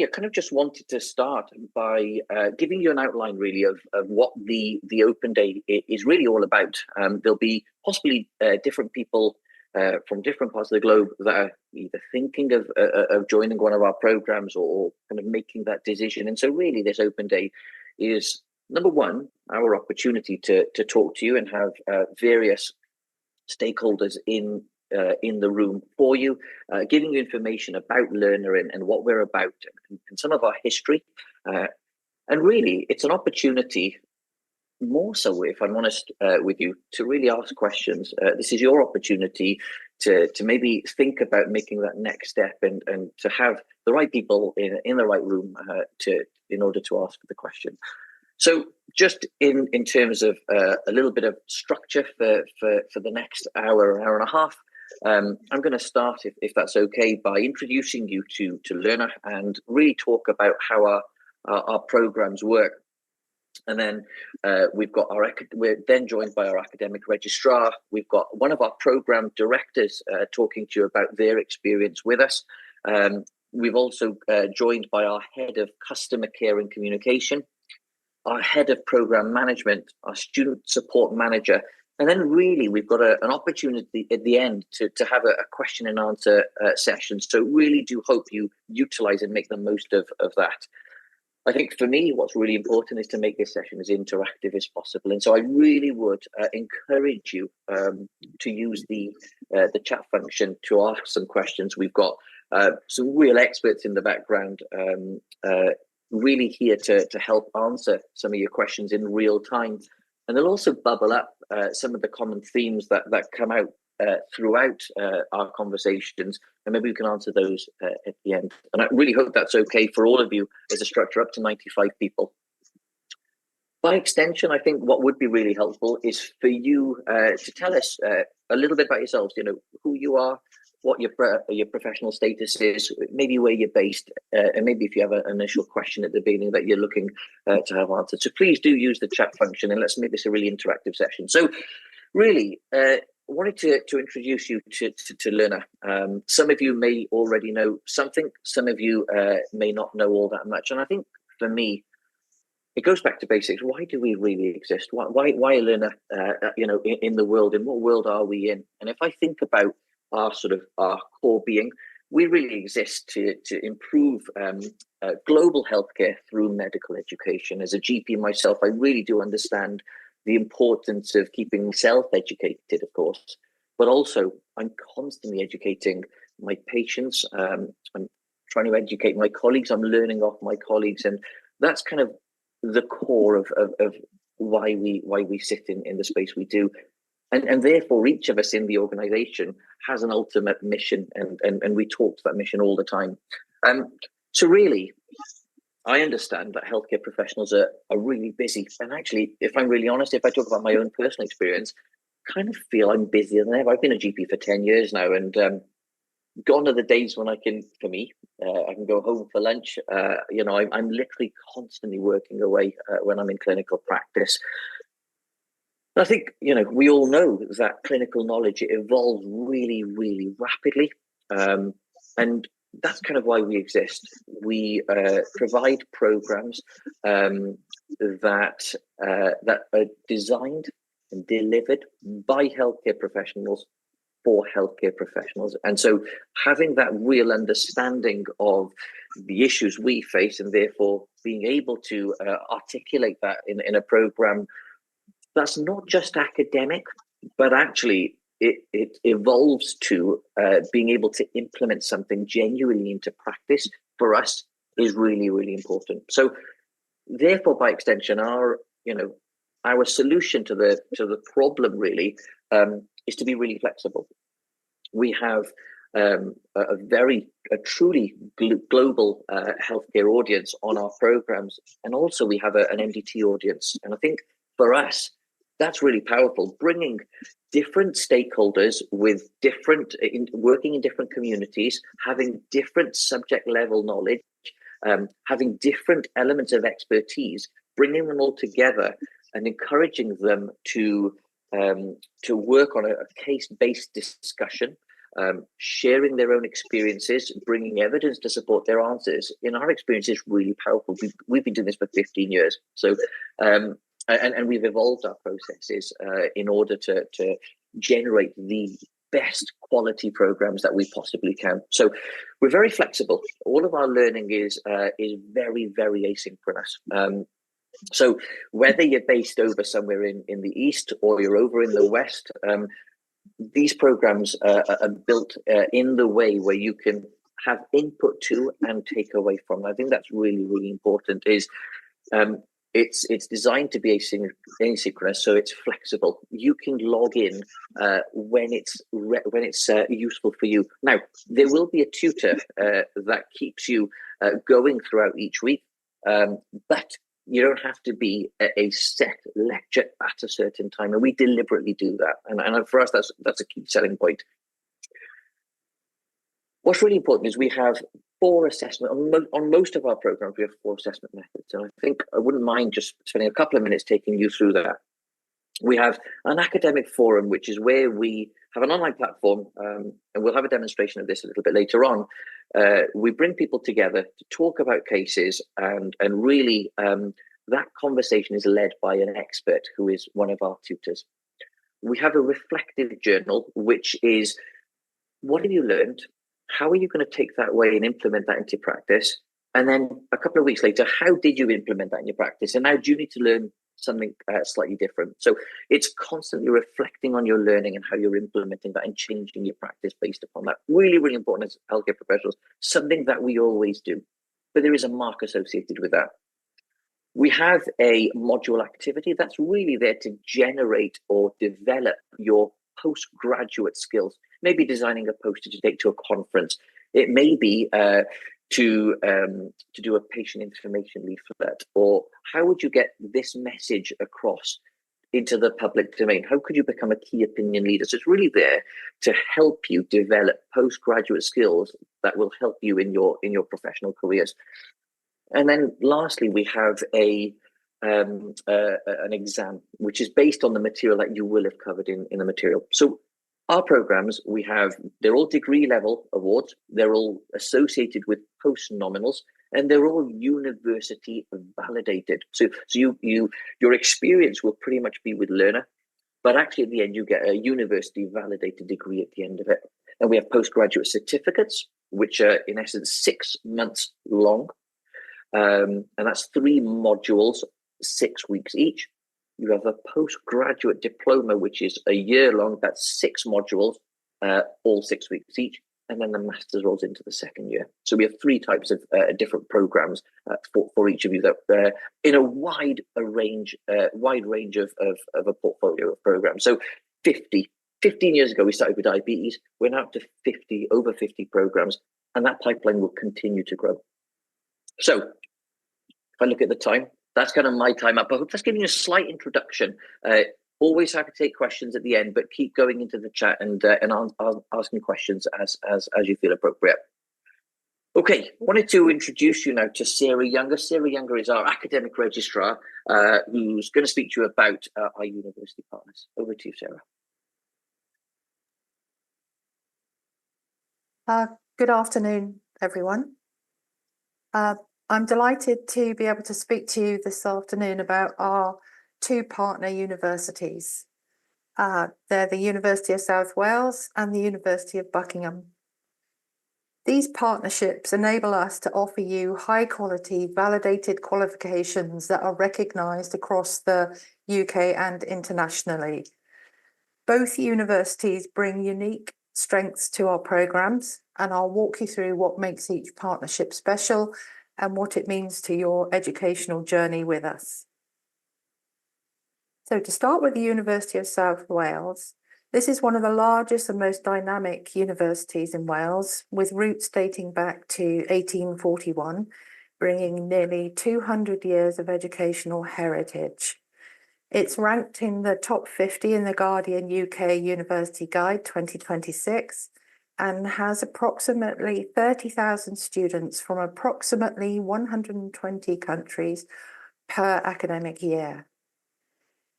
I kind of just wanted to start by giving you an outline really of what the Open Day is really all about. There'll be possibly different people from different parts of the globe that are either thinking of joining one of our programs or kind of making that decision. And so really this Open Day is, number one, our opportunity to talk to you and have various stakeholders in the room for you, giving you information about Learna and what we're about and some of our history. And really, it's an opportunity, more so, if I'm honest with you, to really ask questions. This is your opportunity to maybe think about making that next step and to have the right people in the right room in order to ask the question. So just in terms of a little bit of structure for the next hour and a half, I'm going to start, if that's okay, by introducing you to Learna and really talk about how our programs work. And then we're then joined by our academic registrar. We've got one of our program directors talking to you about their experience with us. We've also joined by our head of customer care and communication, our head of program management, our student support manager. And then really, we've got an opportunity at the end to have a question and answer session. So really do hope you utilize and make the most of that. I think for me, what's really important is to make this session as interactive as possible. And so I really would encourage you to use the chat function to ask some questions. We've got some real experts in the background really here to help answer some of your questions in real time. And they'll also bubble up some of the common themes that come out throughout our conversations, and maybe we can answer those at the end. And I really hope that's okay for all of you as a structure up to 95 people. By extension, I think what would be really helpful is for you to tell us a little bit about yourselves, who you are, what your professional status is, maybe where you're based, and maybe if you have an initial question at the beginning that you're looking to have answered. So please do use the chat function and let's make this a really interactive session. So really, I wanted to introduce you to Learna. Some of you may already know something, some of you may not know all that much. And I think for me, it goes back to basics. Why do we really exist? Why Learna, in the world? In what world are we in? And if I think about our core being, we really exist to improve global healthcare through medical education. As a GP myself, I really do understand the importance of keeping myself educated, of course, but also I'm constantly educating my patients. I'm trying to educate my colleagues. I'm learning off my colleagues, and that's kind of the core of why we sit in the space we do. And therefore, each of us in the organization has an ultimate mission, and we talk to that mission all the time. So really, I understand that healthcare professionals are really busy. And actually, if I'm really honest, if I talk about my own personal experience, kind of feel I'm busier than ever. I've been a GP for 10 years now, and gone are the days when I can go home for lunch. I'm literally constantly working away when I'm in clinical practice. I think, we all know that clinical knowledge, it evolves really, really rapidly. And that's kind of why we exist. We provide programs that are designed and delivered by healthcare professionals for healthcare professionals. And so having that real understanding of the issues we face, and therefore being able to articulate that in a program that's not just academic, but actually it evolves to being able to implement something genuinely into practice, for us is really, really important. So therefore, by extension, our solution to the problem really is to be really flexible. We have a truly global healthcare audience on our programs, and also we have an MDT audience. And I think for us, that's really powerful, bringing different stakeholders with working in different communities, having different subject level knowledge, having different elements of expertise, bringing them all together and encouraging them to work on a case-based discussion sharing their own experiences, bringing evidence to support their answers. In our experience, is really powerful. We've been doing this for 15 years. So, and we've evolved our processes in order to generate the best quality programs that we possibly can. So we're very flexible. All of our learning is very, very asynchronous. So whether you're based over somewhere in the East or you're over in the West, these programs are built in the way where you can have input to and take away from. I think that's really, really important. Is it's designed to be asynchronous, so it's flexible. You can log in when it's useful for you. Now, there will be a tutor that keeps you going throughout each week, but you don't have to be a set lecture at a certain time, and we deliberately do that. And for us, that's a key selling point. What's really important is we have 4 assessment on most of our programs. We have 4 assessment methods, and I think I wouldn't mind just spending a couple of minutes taking you through that. We have an academic forum, which is where we have an online platform, and we'll have a demonstration of this a little bit later on. We bring people together to talk about cases, and really that conversation is led by an expert who is one of our tutors. We have a reflective journal, which is, what have you learned? How are you going to take that away and implement that into practice? And then a couple of weeks later, how did you implement that in your practice? And now do you need to learn something slightly different? So it's constantly reflecting on your learning and how you're implementing that and changing your practice based upon that. Really, really important as healthcare professionals, something that we always do. But there is a mark associated with that. We have a module activity that's really there to generate or develop your postgraduate skills. Maybe designing a poster to take to a conference. It may be to do a patient information leaflet, or how would you get this message across into the public domain? How could you become a key opinion leader? So it's really there to help you develop postgraduate skills that will help you in your professional careers. And then lastly, we have an exam, which is based on the material that you will have covered in the material. So our programs, they're all degree level awards. They're all associated with post-nominals, and they're all university validated. So your experience will pretty much be with Learna, but actually at the end you get a university validated degree at the end of it. And we have postgraduate certificates, which are in essence 6 months long. And that's 3 modules, 6 weeks each. You have a postgraduate diploma, which is a year long. That's 6 modules, all 6 weeks each. And then the master's rolls into the second year. So we have 3 types of different programs for each of you that in a wide range of a portfolio of programs. So 15 years ago, we started with diabetes. We're now up to over 50 programs, and that pipeline will continue to grow. So if I look at the time, that's kind of my time up. I hope that's giving you a slight introduction. Always happy to take questions at the end, but keep going into the chat and asking questions as you feel appropriate. Okay, wanted to introduce you now to Sarah Younger. Sarah Younger is our academic registrar, who's going to speak to you about our university partners. Over to you, Sarah. Good afternoon, everyone. I'm delighted to be able to speak to you this afternoon about our 2 partner universities. They're the University of South Wales and the University of Buckingham. These partnerships enable us to offer you high quality validated qualifications that are recognised across the UK and internationally. Both universities bring unique strengths to our programmes, and I'll walk you through what makes each partnership special and what it means to your educational journey with us. So to start with the University of South Wales, this is one of the largest and most dynamic universities in Wales, with roots dating back to 1841, bringing nearly 200 years of educational heritage. It's ranked in the top 50 in the Guardian UK University Guide 2026, and has approximately 30,000 students from approximately 120 countries per academic year.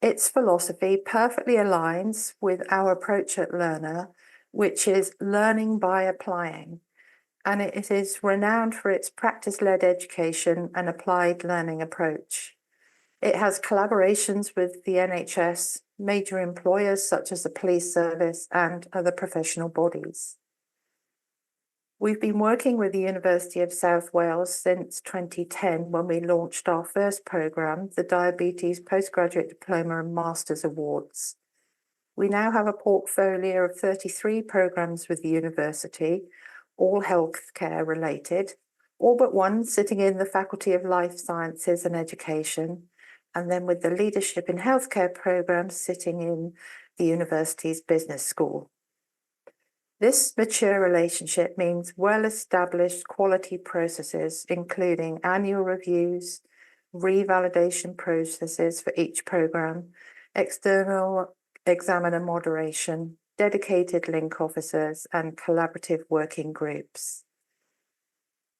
Its philosophy perfectly aligns with our approach at Learna, which is learning by applying, and it is renowned for its practice-led education and applied learning approach. It has collaborations with the NHS, major employers such as the police service and other professional bodies. We've been working with the University of South Wales since 2010 when we launched our first programme, the Diabetes Postgraduate Diploma and Masters Awards. We now have a portfolio of 33 programmes with the university, all healthcare related, all but one sitting in the Faculty of Life Sciences and Education, and then with the Leadership in Healthcare programme sitting in the university's business school. This mature relationship means well-established quality processes, including annual reviews, revalidation processes for each programme, external examiner moderation, dedicated link officers, and collaborative working groups.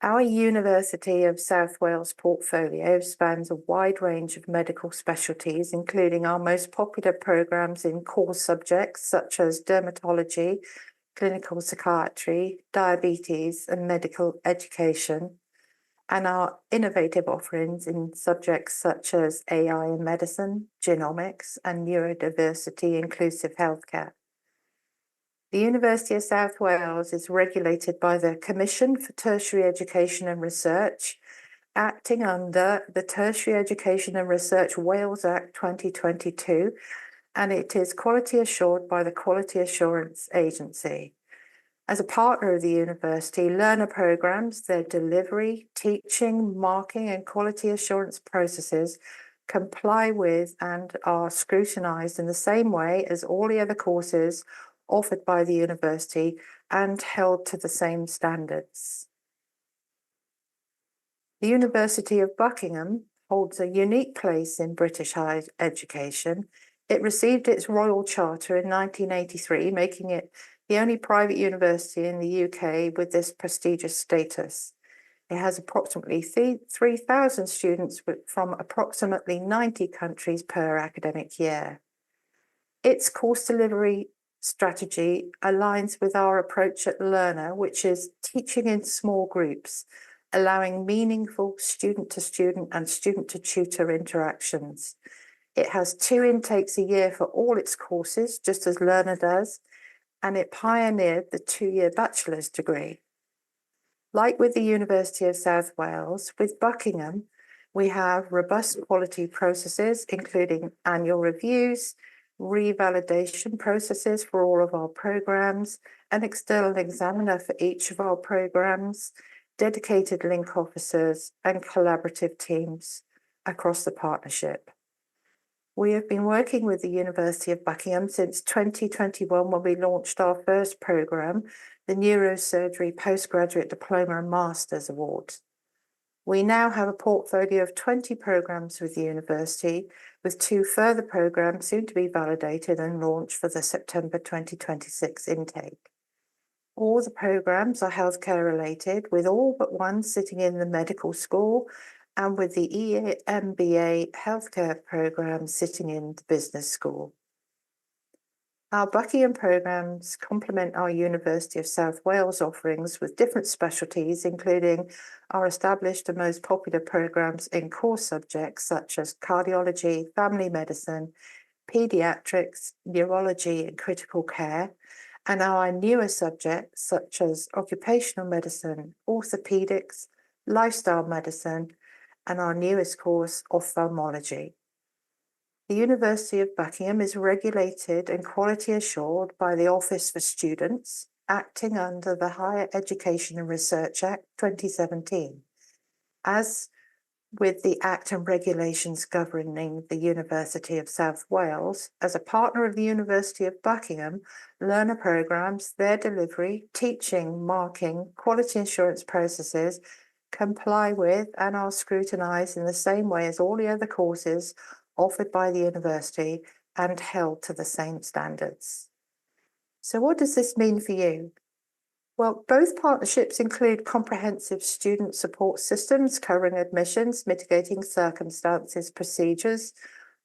Our University of South Wales portfolio spans a wide range of medical specialties, including our most popular programmes in core subjects such as dermatology, clinical psychiatry, diabetes, and medical education, and our innovative offerings in subjects such as AI in medicine, genomics, and neurodiversity inclusive healthcare. The University of South Wales is regulated by the Commission for Tertiary Education and Research, acting under the Tertiary Education and Research Wales Act 2022, and it is quality assured by the Quality Assurance Agency. As a partner of the university, Learna programs, their delivery, teaching, marking, and quality assurance processes comply with and are scrutinised in the same way as all the other courses offered by the university and held to the same standards. The University of Buckingham holds a unique place in British higher education. It received its Royal Charter in 1983, making it the only private university in the UK with this prestigious status. It has approximately 3,000 students from approximately 90 countries per academic year. Its course delivery strategy aligns with our approach at Learna, which is teaching in small groups, allowing meaningful student-to-student and student-to-tutor interactions. It has 2 intakes a year for all its courses, just as Learna does, and it pioneered the 2-year bachelor's degree. Like with the University of South Wales, with Buckingham, we have robust quality processes, including annual reviews, revalidation processes for all of our programs, an external examiner for each of our programs, dedicated link officers, and collaborative teams across the partnership. We have been working with the University of Buckingham since 2021 when we launched our first programme, the Neurosurgery Postgraduate Diploma and Masters Awards. We now have a portfolio of 20 programmes with the university, with 2 further programmes soon to be validated and launched for the September 2026 intake. All the programmes are healthcare related, with all but one sitting in the medical school and with the EMBA healthcare programme sitting in the business school. Our Buckingham programmes complement our University of South Wales offerings with different specialties, including our established and most popular programmes in core subjects such as cardiology, family medicine, paediatrics, neurology and critical care, and our newer subjects such as occupational medicine, orthopaedics, lifestyle medicine, and our newest course, ophthalmology. The University of Buckingham is regulated and quality assured by the Office for Students, acting under the Higher Education and Research Act 2017. As with the Act and regulations governing the University of South Wales, as a partner of the University of Buckingham, Learna programs, their delivery, teaching, marking, quality assurance processes comply with and are scrutinised in the same way as all the other courses offered by the university and held to the same standards. So what does this mean for you? Well, both partnerships include comprehensive student support systems covering admissions, mitigating circumstances, procedures,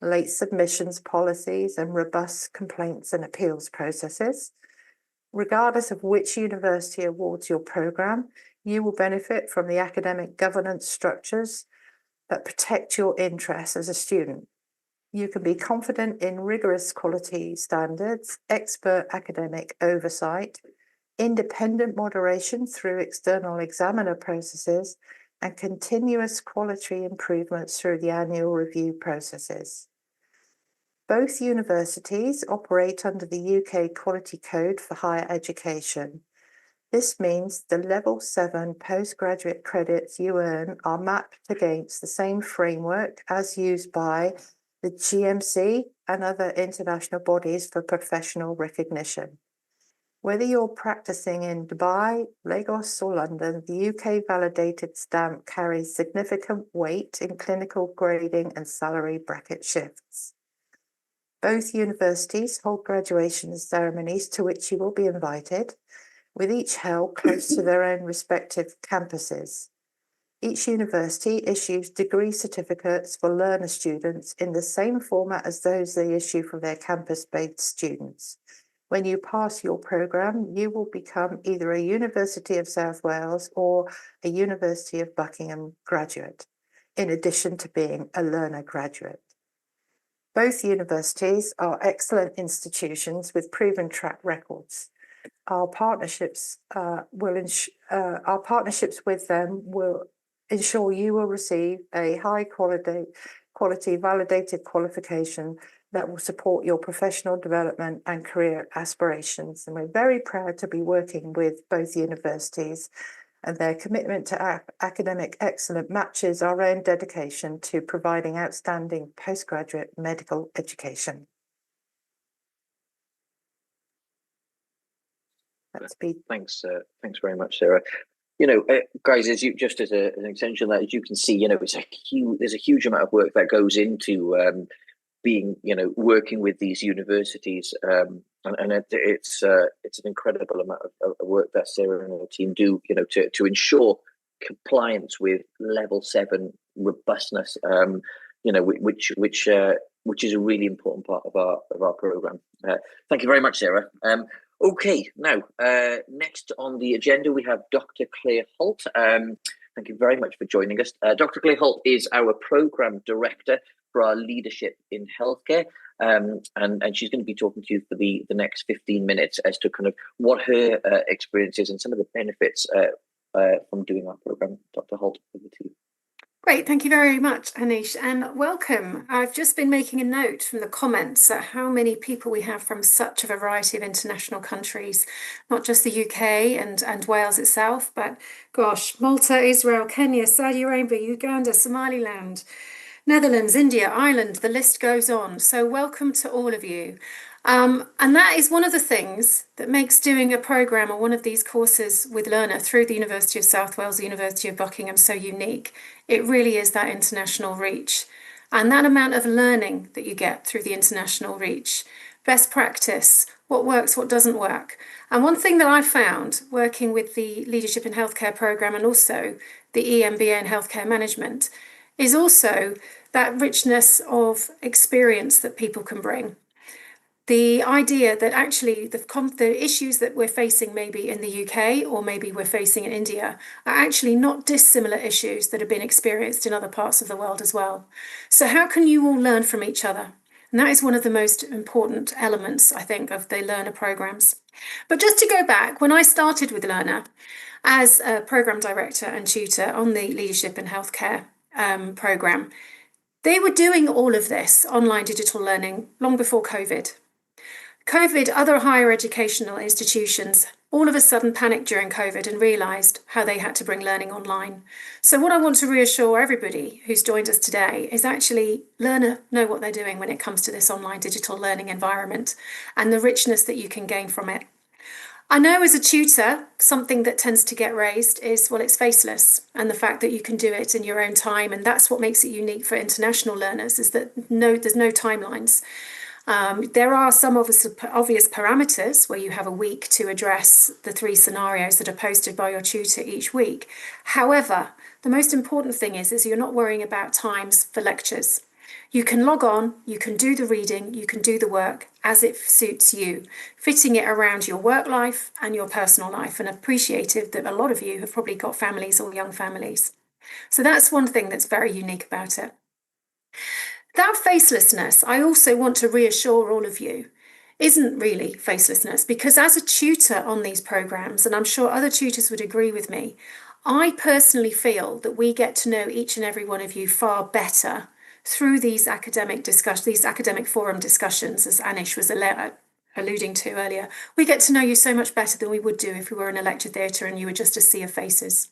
late submissions policies, and robust complaints and appeals processes. Regardless of which university awards your program, you will benefit from the academic governance structures that protect your interests as a student. You can be confident in rigorous quality standards, expert academic oversight, independent moderation through external examiner processes, and continuous quality improvements through the annual review processes. Both universities operate under the UK Quality Code for Higher Education. This means the Level 7 postgraduate credits you earn are mapped against the same framework as used by the GMC and other international bodies for professional recognition. Whether you're practicing in Dubai, Lagos, or London, the UK validated stamp carries significant weight in clinical grading and salary bracket shifts. Both universities hold graduation ceremonies to which you will be invited, with each held close to their own respective campuses. Each university issues degree certificates for learner students in the same format as those they issue for their campus-based students. When you pass your program, you will become either a University of South Wales or a University of Buckingham graduate, in addition to being a Learna graduate. Both universities are excellent institutions with proven track records. Our partnerships with them will ensure you will receive a high quality validated qualification that will support your professional development and career aspirations. And we're very proud to be working with both universities, and their commitment to academic excellence matches our own dedication to providing outstanding postgraduate medical education. Thanks very much, Sarah. Guys, as an extension of that, as you can see, there's a huge amount of work that goes into working with these universities, and it's an incredible amount of work that Sarah and her team do, to ensure compliance with level 7 robustness, which is a really important part of our program. Thank you very much, Sarah. Okay, now, next on the agenda, we have Dr. Claire Holt. Thank you very much for joining us. Dr. Claire Holt is our Programme Director for our Leadership in Healthcare, and she's going to be talking to you for the next 15 minutes as to kind of what her experience is and some of the benefits from doing our programme. Dr. Holt, over to you. Great, thank you very much, Anish, and welcome. I've just been making a note from the comments at how many people we have from such a variety of international countries, not just the UK and Wales itself, but gosh, Malta, Israel, Kenya, Saudi Arabia, Uganda, Somaliland, Netherlands, India, Ireland, the list goes on. So welcome to all of you. And that is one of the things that makes doing a programme or one of these courses with Learna through the University of South Wales, the University of Buckingham so unique. It really is that international reach and that amount of learning that you get through the international reach. Best practice, what works, what doesn't work. And one thing that I found working with the Leadership in Healthcare programme and also the EMBA in Healthcare Management is also that richness of experience that people can bring. The idea that actually the issues that we're facing maybe in the UK or maybe we're facing in India are actually not dissimilar issues that have been experienced in other parts of the world as well. So how can you all learn from each other? And that is one of the most important elements, I think, of the Learna programs. But just to go back, when I started with Learna as a programme director and tutor on the Leadership in Healthcare programme, they were doing all of this online digital learning long before COVID. Other higher educational institutions all of a sudden panicked during COVID and realised how they had to bring learning online. So what I want to reassure everybody who's joined us today is actually Learna know what they're doing when it comes to this online digital learning environment and the richness that you can gain from it. I know as a tutor, something that tends to get raised is, well, it's faceless, and the fact that you can do it in your own time, and that's what makes it unique for international learners, is that there's no timelines. There are some obvious parameters where you have a week to address the 3 scenarios that are posted by your tutor each week. However, the most important thing is you're not worrying about times for lectures. You can log on, you can do the reading, you can do the work as it suits you, fitting it around your work life and your personal life, and appreciative that a lot of you have probably got families or young families. So that's one thing that's very unique about it. That facelessness, I also want to reassure all of you, isn't really facelessness, because as a tutor on these programs, and I'm sure other tutors would agree with me, I personally feel that we get to know each and every one of you far better through these academic discussions, these academic forum discussions, as Anish was alluding to earlier. We get to know you so much better than we would do if we were in a lecture theatre and you were just a sea of faces.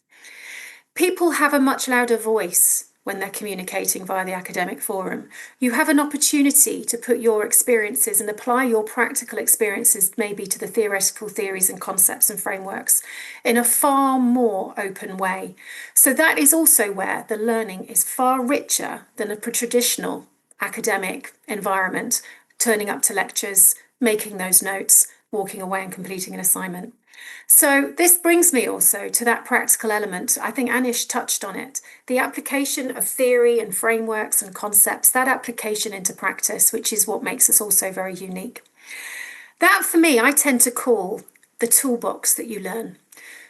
People have a much louder voice when they're communicating via the academic forum. You have an opportunity to put your experiences and apply your practical experiences maybe to the theoretical theories and concepts and frameworks in a far more open way. So that is also where the learning is far richer than a traditional academic environment, turning up to lectures, making those notes, walking away and completing an assignment. So this brings me also to that practical element. I think Anish touched on it. The application of theory and frameworks and concepts, that application into practice, which is what makes us also very unique. That for me, I tend to call the toolbox that you learn.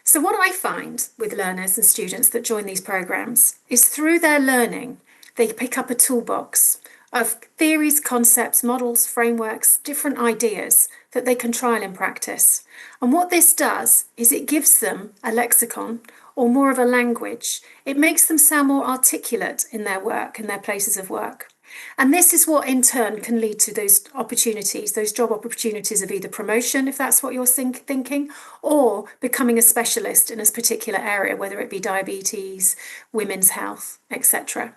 So what I find with learners and students that join these programs is through their learning, they pick up a toolbox of theories, concepts, models, frameworks, different ideas that they can trial in practice. And what this does is it gives them a lexicon or more of a language. It makes them sound more articulate in their work, in their places of work. And this is what in turn can lead to those opportunities, those job opportunities of either promotion, if that's what you're thinking, or becoming a specialist in a particular area, whether it be diabetes, women's health, etc.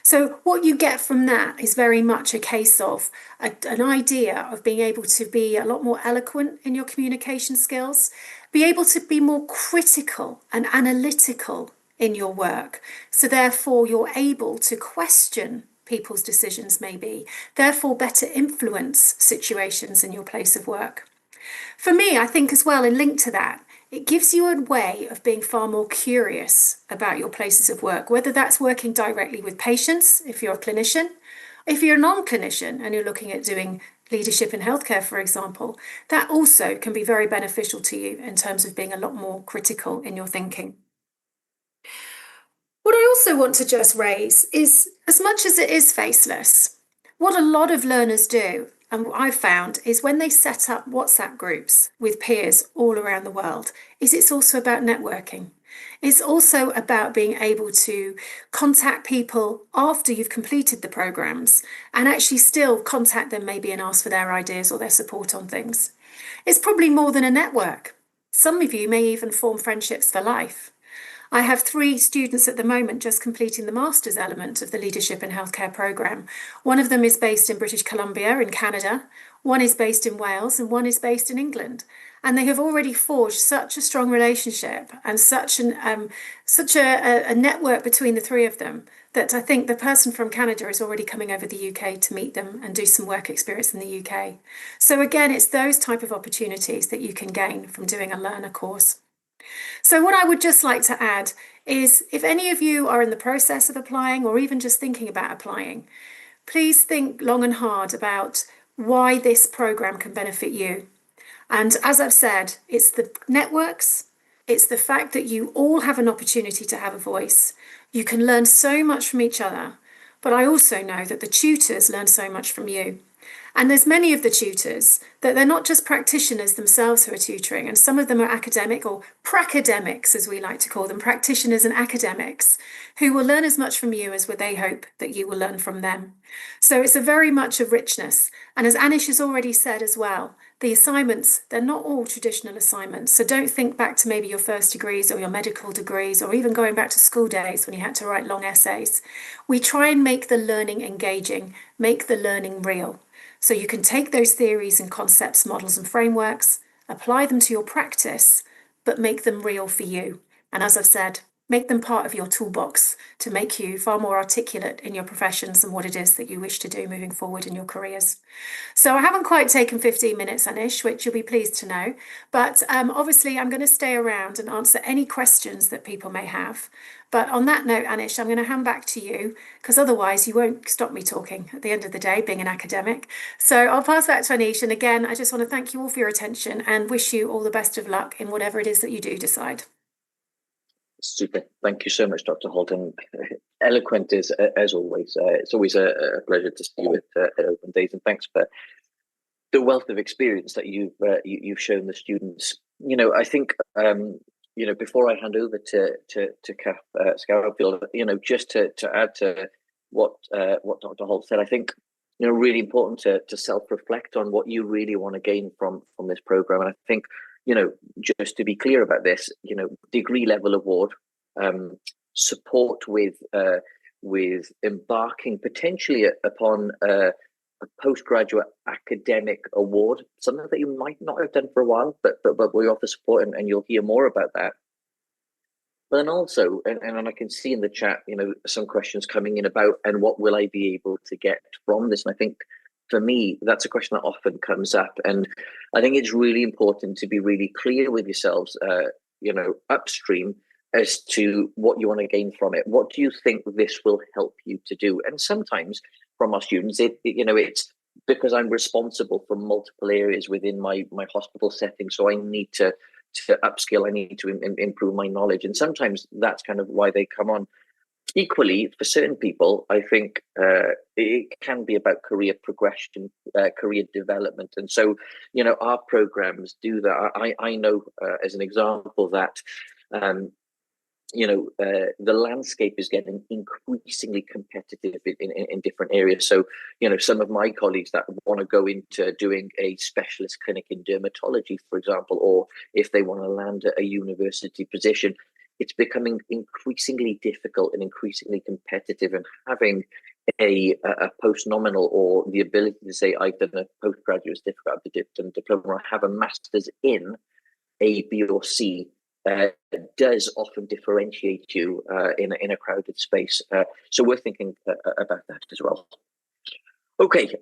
So what you get from that is very much a case of an idea of being able to be a lot more eloquent in your communication skills, be able to be more critical and analytical in your work. So therefore you're able to question people's decisions maybe, therefore better influence situations in your place of work. For me, I think as well, and linked to that, it gives you a way of being far more curious about your places of work, whether that's working directly with patients, if you're a clinician, if you're a non-clinician and you're looking at doing leadership in healthcare, for example, that also can be very beneficial to you in terms of being a lot more critical in your thinking. What I also want to just raise is, as much as it is faceless, what a lot of learners do, and what I've found, is when they set up WhatsApp groups with peers all around the world, is it's also about networking. It's also about being able to contact people after you've completed the programs and actually still contact them maybe and ask for their ideas or their support on things. It's probably more than a network. Some of you may even form friendships for life. I have 3 students at the moment just completing the master's element of the Leadership in Healthcare programme. One of them is based in British Columbia in Canada, one is based in Wales, and one is based in England. And they have already forged such a strong relationship and such a network between the 3 of them that I think the person from Canada is already coming over the UK to meet them and do some work experience in the UK. So again, it's those type of opportunities that you can gain from doing a Learna course. So what I would just like to add is, if any of you are in the process of applying or even just thinking about applying, please think long and hard about why this programme can benefit you. And as I've said, it's the networks, it's the fact that you all have an opportunity to have a voice. You can learn so much from each other, but I also know that the tutors learn so much from you. And there's many of the tutors that they're not just practitioners themselves who are tutoring, and some of them are academic or pracademics, as we like to call them, practitioners and academics, who will learn as much from you as they hope that you will learn from them. So it's a very much of richness. And as Anish has already said as well, the assignments, they're not all traditional assignments. So don't think back to maybe your first degrees or your medical degrees, or even going back to school days when you had to write long essays. We try and make the learning engaging, make the learning real. So you can take those theories and concepts, models and frameworks, apply them to your practice, but make them real for you. And as I've said, make them part of your toolbox to make you far more articulate in your professions and what it is that you wish to do moving forward in your careers. So I haven't quite taken 15 minutes, Anish, which you'll be pleased to know, but obviously I'm going to stay around and answer any questions that people may have. But on that note, Anish, I'm going to hand back to you, because otherwise you won't stop me talking at the end of the day, being an academic. So I'll pass back to Anish. And again, I just want to thank you all for your attention and wish you all the best of luck in whatever it is that you do decide. Super. Thank you so much, Dr. Holt. And eloquent as always. It's always a pleasure to see you at Open Days. And thanks for the wealth of experience that you've shown the students. I think before I hand over to Cath Scourfield, just to add to what Dr. Holt said, I think really important to self-reflect on what you really want to gain from this program. And I think just to be clear about this, degree level award, support with embarking potentially upon a postgraduate academic award, something that you might not have done for a while, but we offer support, and you'll hear more about that. But then also, and I can see in the chat, some questions coming in about, and what will I be able to get from this? And I think for me, that's a question that often comes up. And I think it's really important to be really clear with yourselves, upstream as to what you want to gain from it. What do you think this will help you to do? And sometimes from our students, it's because I'm responsible for multiple areas within my hospital setting. So I need to upskill, I need to improve my knowledge. And sometimes that's kind of why they come on. Equally, for certain people, I think it can be about career progression, career development. And so, our programs do that. I know, as an example, that, the landscape is getting increasingly competitive in different areas. So, some of my colleagues that want to go into doing a specialist clinic in dermatology, for example, or if they want to land at a university position, it's becoming increasingly difficult and increasingly competitive, and having a post-nominal or the ability to say, I've done a postgraduate certificate, I've done a diploma, or I have a master's in A, B, or C, does often differentiate you in a crowded space. So we're thinking about that as well. Okay,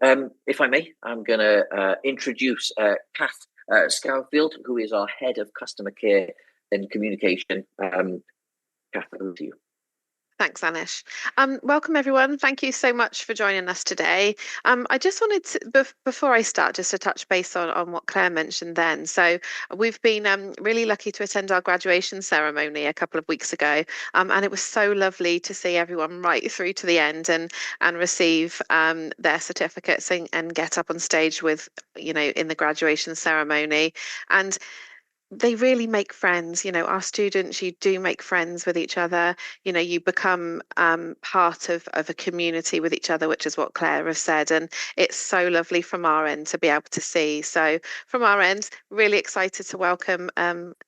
if I may, I'm going to introduce Cath Scourfield, who is our head of customer care and communication. Cath, over to you. Thanks, Anish. Welcome, everyone. Thank you so much for joining us today. I just wanted to, before I start, just to touch base on what Claire mentioned then. So we've been really lucky to attend our graduation ceremony a couple of weeks ago, and it was so lovely to see everyone right through to the end and receive their certificates and get up on stage with, in the graduation ceremony. And they really make friends. Our students, you do make friends with each other. You become part of a community with each other, which is what Claire has said. And it's so lovely from our end to be able to see. So from our end, really excited to welcome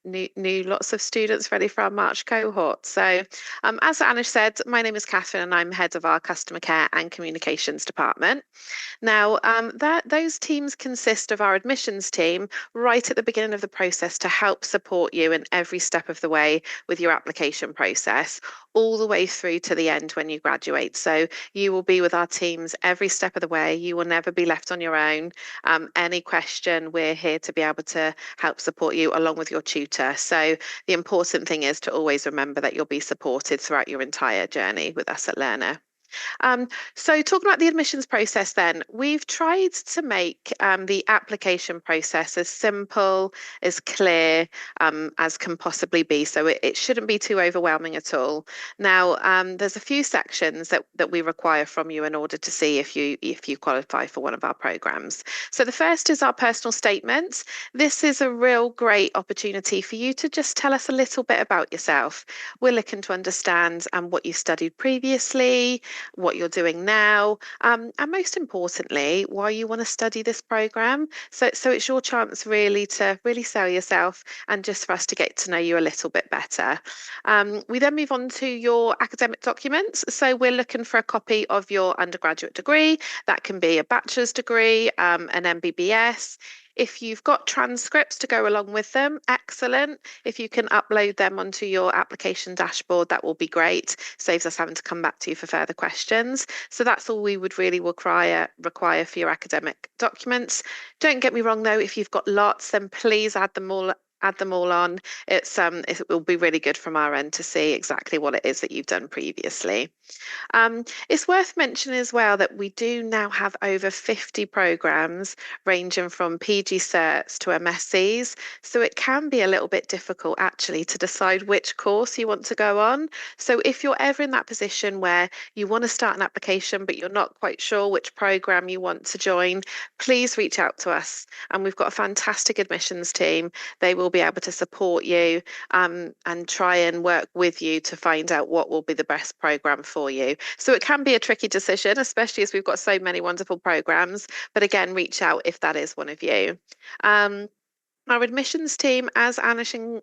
new lots of students ready for our March cohort. So as Anish said, my name is Catherine and I'm head of our customer care and communications department. Now, those teams consist of our admissions team right at the beginning of the process to help support you in every step of the way with your application process, all the way through to the end when you graduate. So you will be with our teams every step of the way. You will never be left on your own. Any question, we're here to be able to help support you along with your tutor. So the important thing is to always remember that you'll be supported throughout your entire journey with us at Learna. So talking about the admissions process then, we've tried to make the application process as simple, as clear as can possibly be. So it shouldn't be too overwhelming at all. Now, there's a few sections that we require from you in order to see if you qualify for one of our programs. So the first is our personal statement. This is a real great opportunity for you to just tell us a little bit about yourself. We're looking to understand what you studied previously, what you're doing now, and most importantly, why you want to study this program. So it's your chance really to sell yourself and just for us to get to know you a little bit better. We then move on to your academic documents. So we're looking for a copy of your undergraduate degree. That can be a bachelor's degree, an MBBS. If you've got transcripts to go along with them, excellent. If you can upload them onto your application dashboard, that will be great. Saves us having to come back to you for further questions. So that's all we would really require for your academic documents. Don't get me wrong though, if you've got lots, then please add them all on. It will be really good from our end to see exactly what it is that you've done previously. It's worth mentioning as well that we do now have over 50 programs ranging from PGCerts to MScs, so it can be a little bit difficult actually to decide which course you want to go on. So if you're ever in that position where you want to start an application but you're not quite sure which program you want to join, please reach out to us. And we've got a fantastic admissions team. They will be able to support you and try and work with you to find out what will be the best program for you. So it can be a tricky decision, especially as we've got so many wonderful programs. But again, reach out if that is one of you. Our admissions team, as Anish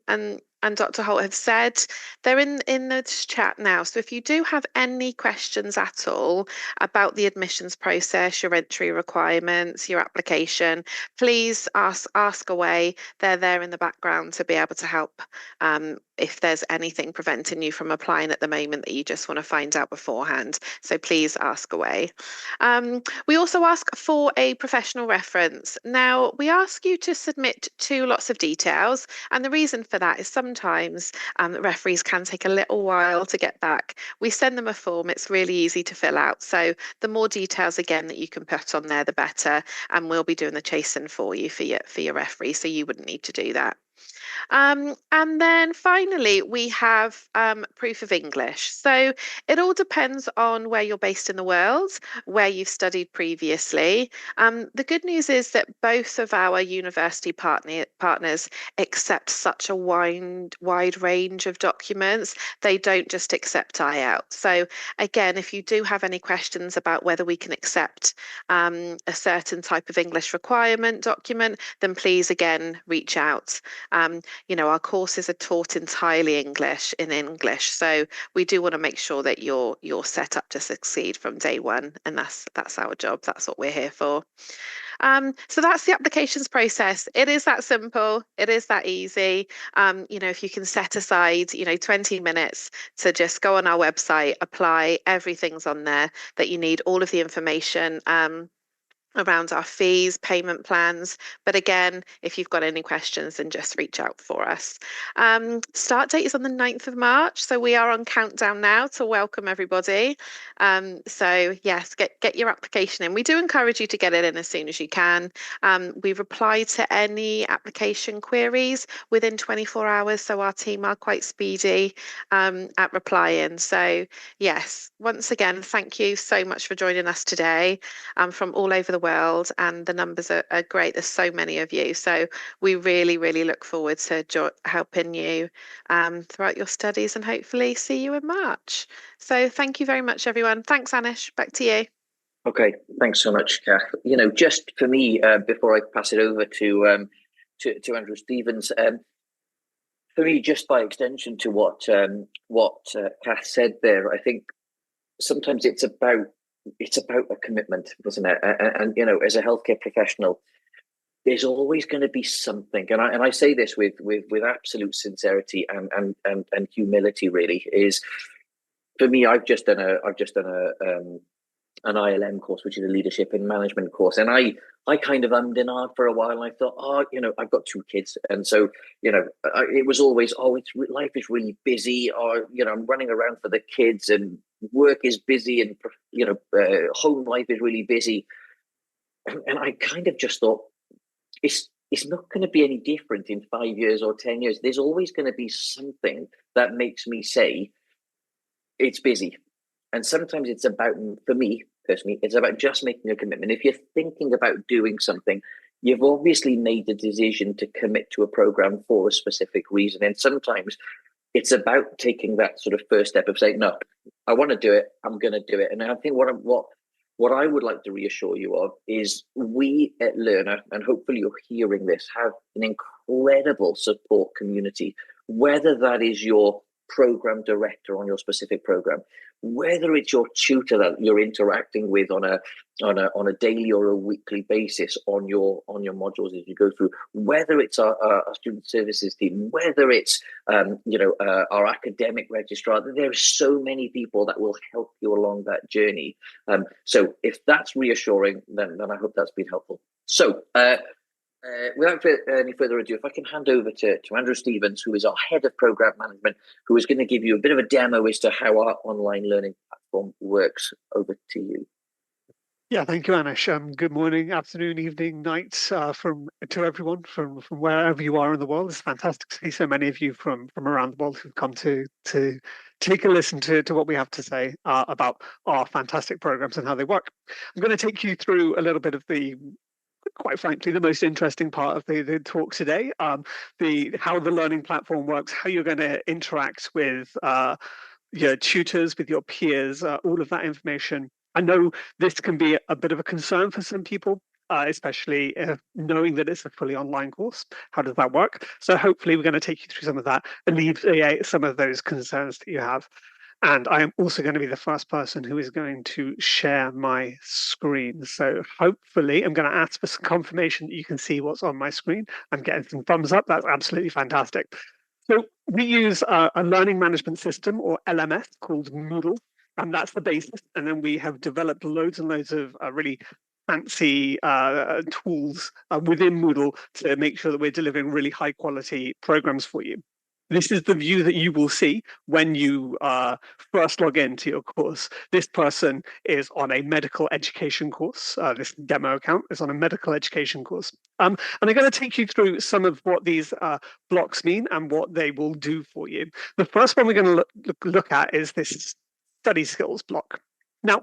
and Dr. Holt have said, they're in the chat now. So if you do have any questions at all about the admissions process, your entry requirements, your application, please ask away. They're there in the background to be able to help if there's anything preventing you from applying at the moment that you just want to find out beforehand. So please ask away. We also ask for a professional reference. Now, we ask you to submit 2 lots of details, and the reason for that is sometimes referees can take a little while to get back. We send them a form, it's really easy to fill out, so the more details again that you can put on there, the better, and we'll be doing the chasing for you for your referee, so you wouldn't need to do that. And then finally, we have proof of English. So it all depends on where you're based in the world, where you've studied previously. The good news is that both of our university partners accept such a wide range of documents. They don't just accept IELTS. So again, if you do have any questions about whether we can accept a certain type of English requirement document, then please again reach out. You know, our courses are taught entirely in English, so we do want to make sure that you're set up to succeed from day one, and that's our job. That's what we're here for. So that's the applications process. It is that simple. It is that easy. You know, if you can set aside, 20 minutes to just go on our website, apply, everything's on there that you need, all of the information around our fees, payment plans. But again, if you've got any questions, then just reach out for us. Start date is on the 9th of March. So we are on countdown now to welcome everybody. So yes, get your application in. We do encourage you to get it in as soon as you can. We reply to any application queries within 24 hours. So our team are quite speedy at replying. So yes, once again, thank you so much for joining us today from all over the world, and the numbers are great. There's so many of you, so we really look forward to helping you throughout your studies, and hopefully see you in March. So thank you very much, everyone. Thanks, Anish, back to you. Okay, thanks so much, Cath. Just for me, before I pass it over to Andrew Stevens, for me, just by extension to what Cath said there, I think sometimes it's about a commitment, isn't it? And as a healthcare professional, there's always going to be something, and I say this with absolute sincerity and humility. Really, is for me. I've just done an ILM course, which is a leadership and management course, and I kind of ummed and ahed for a while. And I thought, I've got 2 kids, and so it was always, life is really busy, or I'm running around for the kids, and work is busy, and home life is really busy, and I kind of just thought it's not going to be any different in 5 years or 10 years. There's always going to be something that makes me say it's busy. And sometimes it's about, for me personally, it's about just making a commitment. If you're thinking about doing something, you've obviously made the decision to commit to a program for a specific reason. And sometimes it's about taking that sort of first step of saying, no, I want to do it. I'm going to do it. And I think what I would like to reassure you of is we at Learna, and hopefully you're hearing this, have an incredible support community, whether that is your program director on your specific program, whether it's your tutor that you're interacting with on a on a daily or a weekly basis on your modules as you go through, whether it's our student services team, whether it's our academic registrar. There are so many people that will help you along that journey. So if that's reassuring, then I hope that's been helpful. So without any further ado, if I can hand over to Andrew Stevens, who is our head of program management, who is going to give you a bit of a demo as to how our online learning platform works. Over to you. Yeah, thank you, Anish. Good morning, afternoon, evening, night to everyone from wherever you are in the world. It's fantastic to see so many of you from around the world who've come to take a listen to what we have to say about our fantastic programs and how they work. I'm going to take you through a little bit of quite frankly, the most interesting part of the talk today, how the learning platform works, how you're going to interact with your tutors, with your peers, all of that information. I know this can be a bit of a concern for some people, especially knowing that it's a fully online course. How does that work? So hopefully we're going to take you through some of that, alleviate some of those concerns that you have. And I am also going to be the first person who is going to share my screen. So hopefully I'm going to ask for some confirmation that you can see what's on my screen. I'm getting some thumbs up. That's absolutely fantastic. So we use a learning management system, or LMS, called Moodle, and that's the basis. And then we have developed loads and loads of really fancy tools within Moodle to make sure that we're delivering really high quality programs for you. This is the view that you will see when you first log into your course. This person is on a medical education course. This demo account is on a medical education course. And I'm going to take you through some of what these blocks mean and what they will do for you. The first one we're going to look at is this study skills block. Now,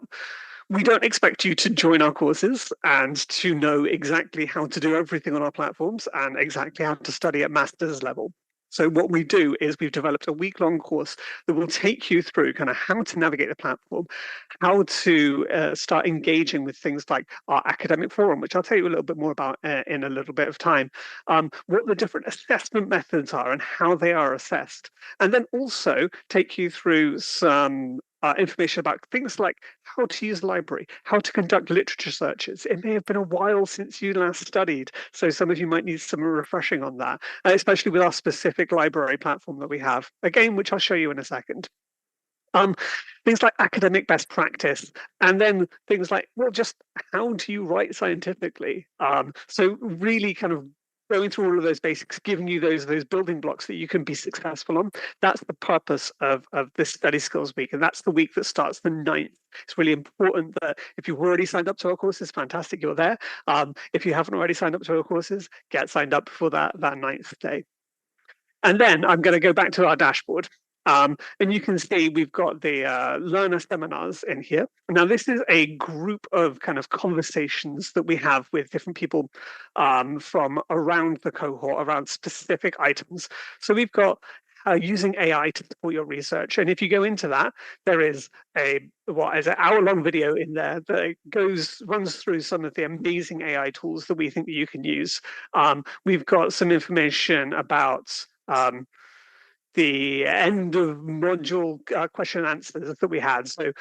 we don't expect you to join our courses and to know exactly how to do everything on our platforms and exactly how to study at master's level. So what we do is we've developed a week-long course that will take you through kind of how to navigate the platform, how to start engaging with things like our academic forum, which I'll tell you a little bit more about in a little bit of time, what the different assessment methods are and how they are assessed, and then also take you through some information about things like how to use library, how to conduct literature searches. It may have been a while since you last studied, so some of you might need some refreshing on that, especially with our specific library platform that we have, again, which I'll show you in a second. Things like academic best practice, and then things like, well, just how do you write scientifically? So really kind of going through all of those basics, giving you those building blocks that you can be successful on. That's the purpose of this Study Skills Week, and that's the week that starts the 9th. It's really important that if you've already signed up to our courses, fantastic, you're there. If you haven't already signed up to our courses, get signed up for that 9th day. And then I'm going to go back to our dashboard. And you can see we've got the Learna seminars in here. Now, this is a group of kind of conversations that we have with different people from around the cohort, around specific items. So we've got using AI to support your research. And if you go into that, there is an hour-long video in there that runs through some of the amazing AI tools that we think that you can use. We've got some information about the end of module question and answers that we had. So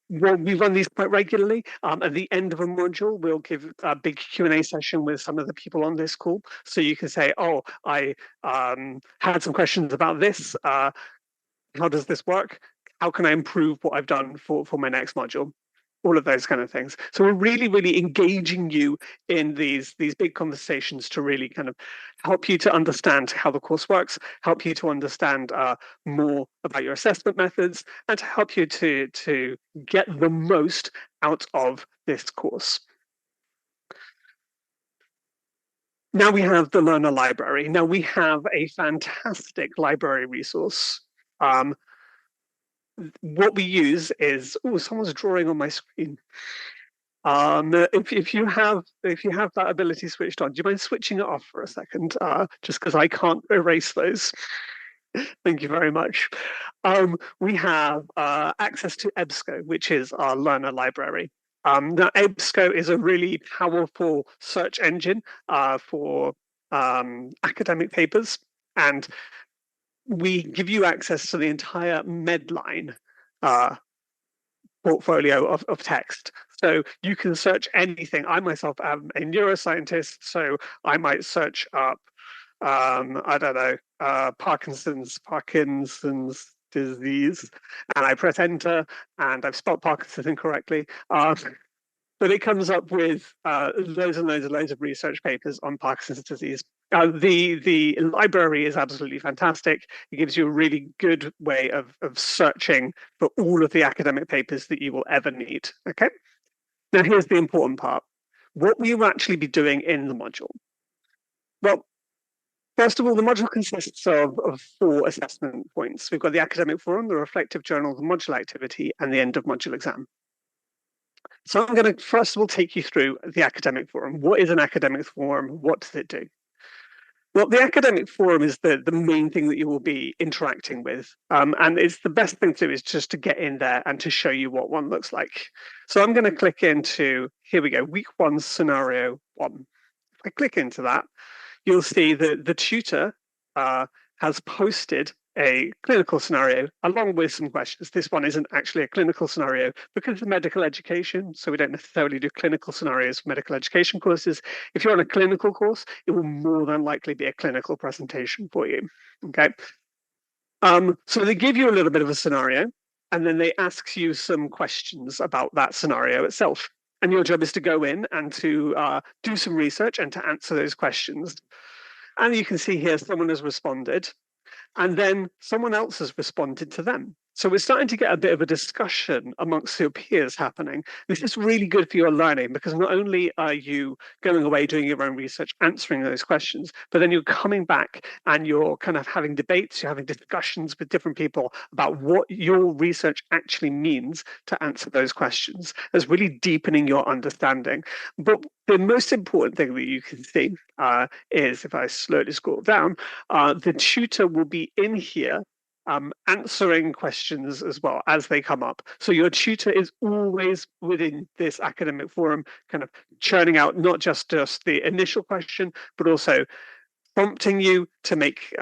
we run these quite regularly. At the end of a module, we'll give a big Q&A session with some of the people on this call. So you can say, oh, I had some questions about this. How does this work? How can I improve what I've done for my next module? All of those kind of things. So we're really, really engaging you in these big conversations to really kind of help you to understand how the course works, help you to understand more about your assessment methods, and to help you to get the most out of this course. Now we have the Learner Library. Now we have a fantastic library resource. What we use is, oh, someone's drawing on my screen. If you have that ability switched on, do you mind switching it off for a second? Just because I can't erase those. Thank you very much. We have access to EBSCO, which is our Learner Library. Now, EBSCO is a really powerful search engine for academic papers, and we give you access to the entire Medline portfolio of text. So you can search anything. I myself am a neuroscientist, so I might search up, I don't know, Parkinson's disease, and I press enter, and I've spelled Parkinson's incorrectly. But it comes up with loads and loads of research papers on Parkinson's disease. The library is absolutely fantastic. It gives you a really good way of searching for all of the academic papers that you will ever need. Okay. Now here's the important part. What will you actually be doing in the module? Well, first of all, the module consists of 4 assessment points. We've got the academic forum, the reflective journal, the module activity, and the end of module exam. So I'm going to first of all take you through the academic forum. What is an academic forum? What does it do? Well, the academic forum is the main thing that you will be interacting with. And it's the best thing to do is just to get in there and to show you what one looks like. So I'm going to click into, here we go, week 1, scenario 1. If I click into that, you'll see that the tutor has posted a clinical scenario along with some questions. This one isn't actually a clinical scenario because of medical education, so we don't necessarily do clinical scenarios for medical education courses. If you're on a clinical course, it will more than likely be a clinical presentation for you. Okay. So they give you a little bit of a scenario, and then they ask you some questions about that scenario itself. And your job is to go in and to do some research and to answer those questions. And you can see here someone has responded, and then someone else has responded to them. So we're starting to get a bit of a discussion amongst your peers happening. This is really good for your learning because not only are you going away doing your own research, answering those questions, but then you're coming back and you're kind of having debates, you're having discussions with different people about what your research actually means to answer those questions. That's really deepening your understanding. But the most important thing that you can see is, if I slowly scroll down, the tutor will be in here answering questions as well as they come up. So your tutor is always within this academic forum, kind of churning out not just the initial question, but also prompting you to make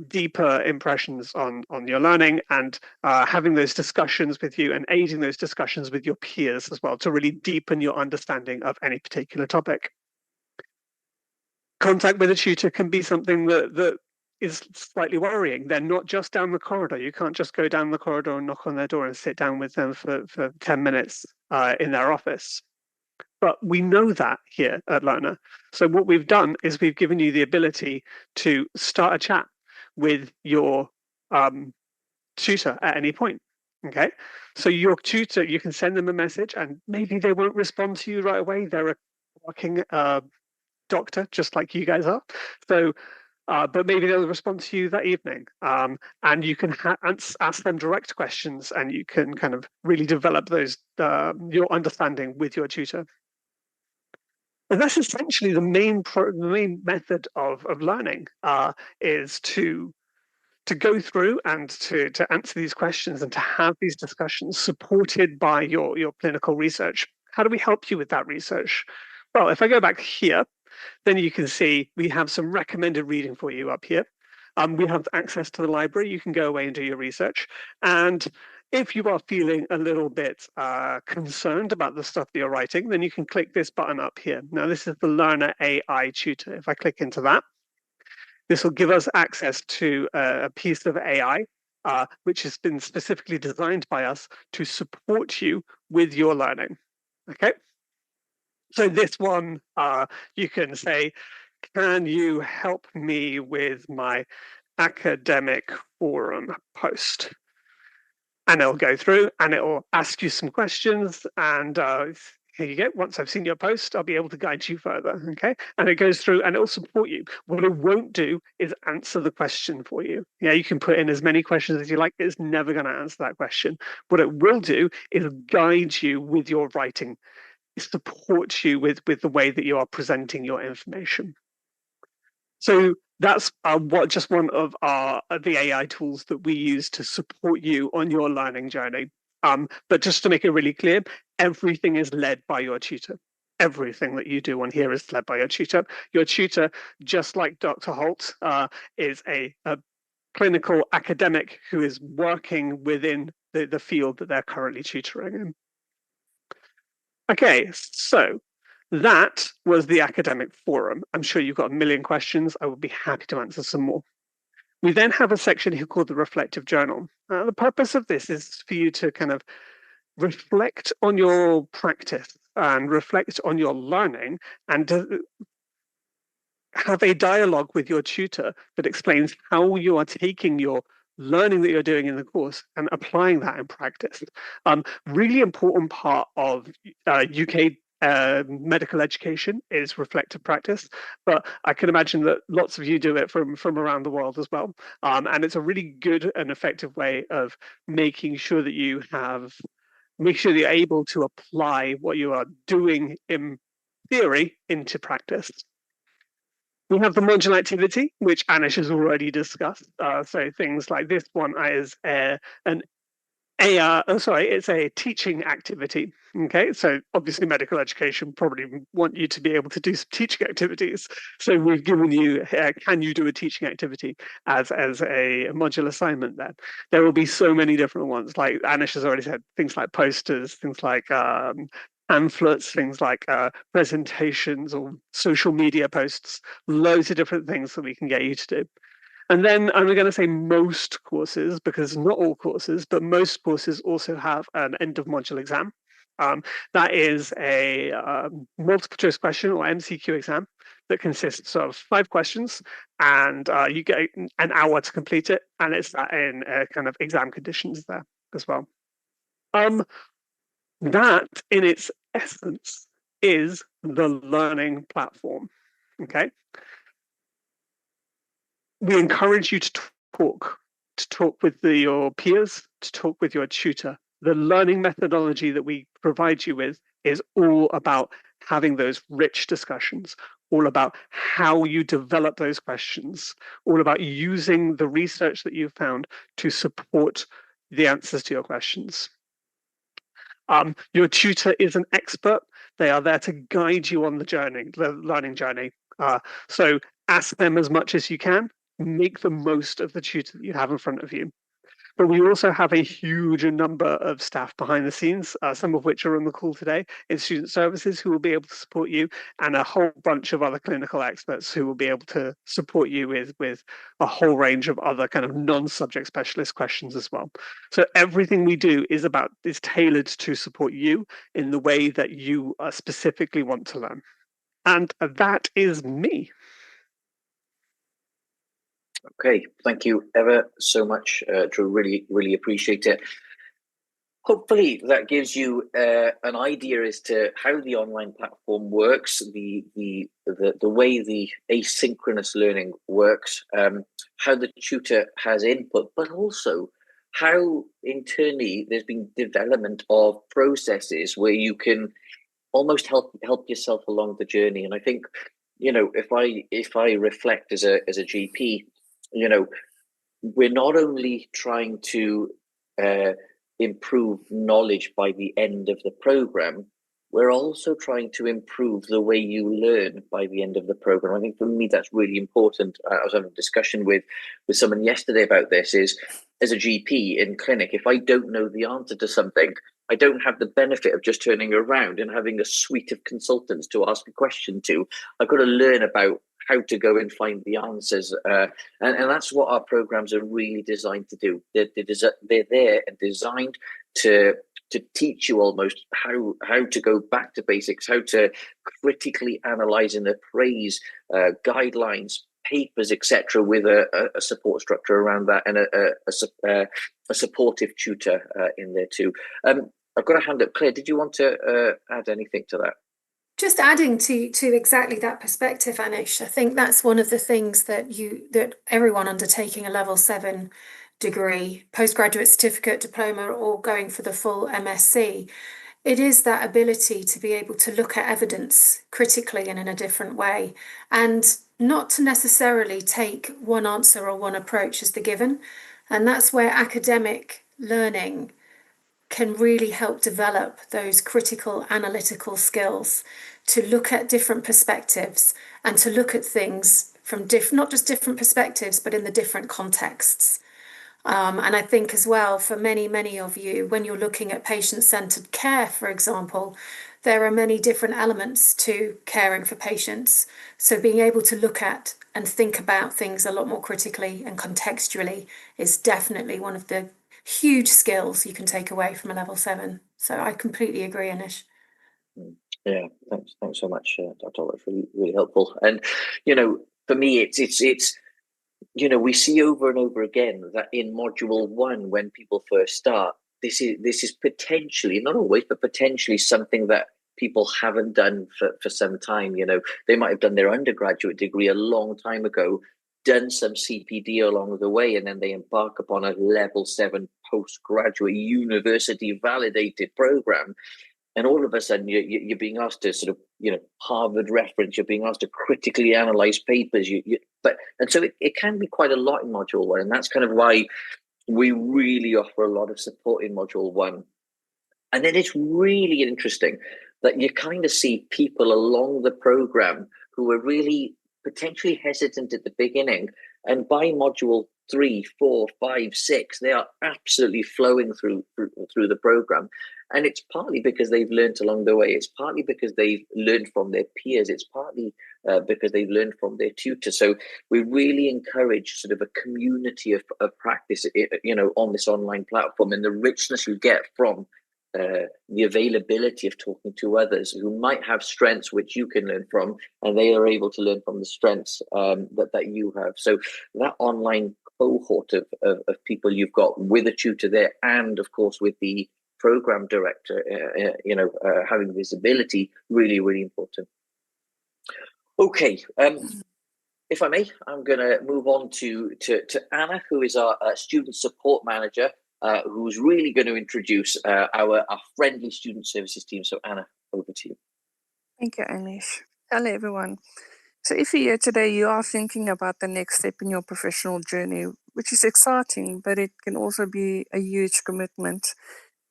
deeper impressions on your learning and having those discussions with you and aiding those discussions with your peers as well to really deepen your understanding of any particular topic. Contact with a tutor can be something that is slightly worrying. They're not just down the corridor. You can't just go down the corridor and knock on their door and sit down with them for 10 minutes in their office. But we know that here at Learna. So what we've done is we've given you the ability to start a chat with your tutor at any point. Okay, so your tutor, you can send them a message and maybe they won't respond to you right away. They're a working doctor, just like you guys are. So but maybe they'll respond to you that evening, and you can ask them direct questions, and you can kind of really develop those your understanding with your tutor. And that's essentially the main method of learning is to go through and to answer these questions and to have these discussions supported by your clinical research. How do we help you with that research? Well, if I go back here, then you can see we have some recommended reading for you up here. We have access to the library. You can go away and do your research. And if you are feeling a little bit concerned about the stuff that you're writing, then you can click this button up here. Now, this is the Learna AI Tutor. If I click into that, this will give us access to a piece of AI, which has been specifically designed by us to support you with your learning. Okay. So this one, you can say, can you help me with my academic forum post? And it'll go through and it'll ask you some questions. And here you go. Once I've seen your post, I'll be able to guide you further. Okay. And it goes through and it'll support you. What it won't do is answer the question for you. Yeah, you can put in as many questions as you like. It's never going to answer that question. What it will do is guide you with your writing. Support you with the way that you are presenting your information. So that's just one of the AI tools that we use to support you on your learning journey. But just to make it really clear, everything is led by your tutor. Everything that you do on here is led by your tutor. Your tutor, just like Dr. Holt, is a clinical academic who is working within the field that they're currently tutoring in. Okay, so that was the academic forum. I'm sure you've got a million questions. I would be happy to answer some more. We then have a section here called the reflective journal. The purpose of this is for you to kind of reflect on your practice and reflect on your learning and to have a dialogue with your tutor that explains how you are taking your learning that you're doing in the course and applying that in practice. Really important part of UK medical education is reflective practice, but I can imagine that lots of you do it from around the world as well. And it's a really good and effective way of making sure that you make sure that you're able to apply what you are doing in theory into practice. We have the modular activity, which Anish has already discussed. So things like this one is it's a teaching activity. Okay, so obviously medical education probably want you to be able to do some teaching activities. So we've given you, can you do a teaching activity as a module assignment then? There will be so many different ones, like Anish has already said, things like posters, things like pamphlets, things like presentations or social media posts, loads of different things that we can get you to do. And then I'm going to say most courses, because not all courses, but most courses also have an end of module exam. That is a multiple choice question or MCQ exam that consists of 5 questions, and you get an hour to complete it, and it's in kind of exam conditions there as well. That, in its essence, is the learning platform. Okay. We encourage you to talk with your peers, to talk with your tutor. The learning methodology that we provide you with is all about having those rich discussions, all about how you develop those questions, all about using the research that you've found to support the answers to your questions. Your tutor is an expert. They are there to guide you on the journey, the learning journey. So ask them as much as you can. Make the most of the tutor that you have in front of you. But we also have a huge number of staff behind the scenes, some of which are on the call today in student services who will be able to support you, and a whole bunch of other clinical experts who will be able to support you with a whole range of other kind of non-subject specialist questions as well. So everything we do is tailored to support you in the way that you specifically want to learn. And that is me. Okay, thank you ever so much, Drew. Really appreciate it. Hopefully that gives you an idea as to how the online platform works, the way the asynchronous learning works, how the tutor has input, but also how internally there's been development of processes where you can almost help yourself along the journey. And I think, if I reflect as a GP, we're not only trying to improve knowledge by the end of the program, we're also trying to improve the way you learn by the end of the program. I think for me that's really important. I was having a discussion with someone yesterday about this. Is as a GP in clinic, if I don't know the answer to something, I don't have the benefit of just turning around and having a suite of consultants to ask a question to. I've got to learn about how to go and find the answers. And that's what our programs are really designed to do. They're there and designed to teach you almost how to go back to basics, how to critically analyze and appraise guidelines, papers, etc., with a support structure around that, and a supportive tutor in there too. I've got a hand up. Claire, did you want to add anything to that? Just adding to exactly that perspective, Anish, I think that's one of the things that everyone undertaking a level 7 degree, postgraduate certificate, diploma, or going for the full MSc, it is that ability to be able to look at evidence critically and in a different way, and not to necessarily take one answer or one approach as the given. And that's where academic learning can really help develop those critical analytical skills to look at different perspectives and to look at things from not just different perspectives, but in the different contexts. And I think as well, for many of you, when you're looking at patient-centered care, for example, there are many different elements to caring for patients. So being able to look at and think about things a lot more critically and contextually is definitely one of the huge skills you can take away from a level 7. So I completely agree, Anish. Yeah, thanks so much, Dr. Holt. Really, really helpful. And for me, it's we see over and over again that in module 1, when people first start, this is potentially, not always, but potentially something that people haven't done for some time. They might have done their undergraduate degree a long time ago, done some CPD along the way, and then they embark upon a level 7 postgraduate university validated program. And all of a sudden, you're being asked to sort of, Harvard reference. You're being asked to critically analyze papers. And so it can be quite a lot in module 1, and that's kind of why we really offer a lot of support in module 1. And then it's really interesting that you kind of see people along the program who are really potentially hesitant at the beginning, and by module 3, 4, 5, 6, they are absolutely flowing through the program. And it's partly because they've learned along the way. It's partly because they've learned from their peers. It's partly because they've learned from their tutor. So we really encourage sort of a community of practice, on this online platform, and the richness you get from the availability of talking to others who might have strengths which you can learn from, and they are able to learn from the strengths that you have. So that online cohort of people you've got with a tutor there, and of course with the program director, having visibility, really, really important. Okay, if I may, I'm going to move on to Anna, who is our student support manager, who's really going to introduce our friendly student services team. So Anna, over to you. Thank you, Anish. Hello, everyone. So if you're here today, you are thinking about the next step in your professional journey, which is exciting, but it can also be a huge commitment,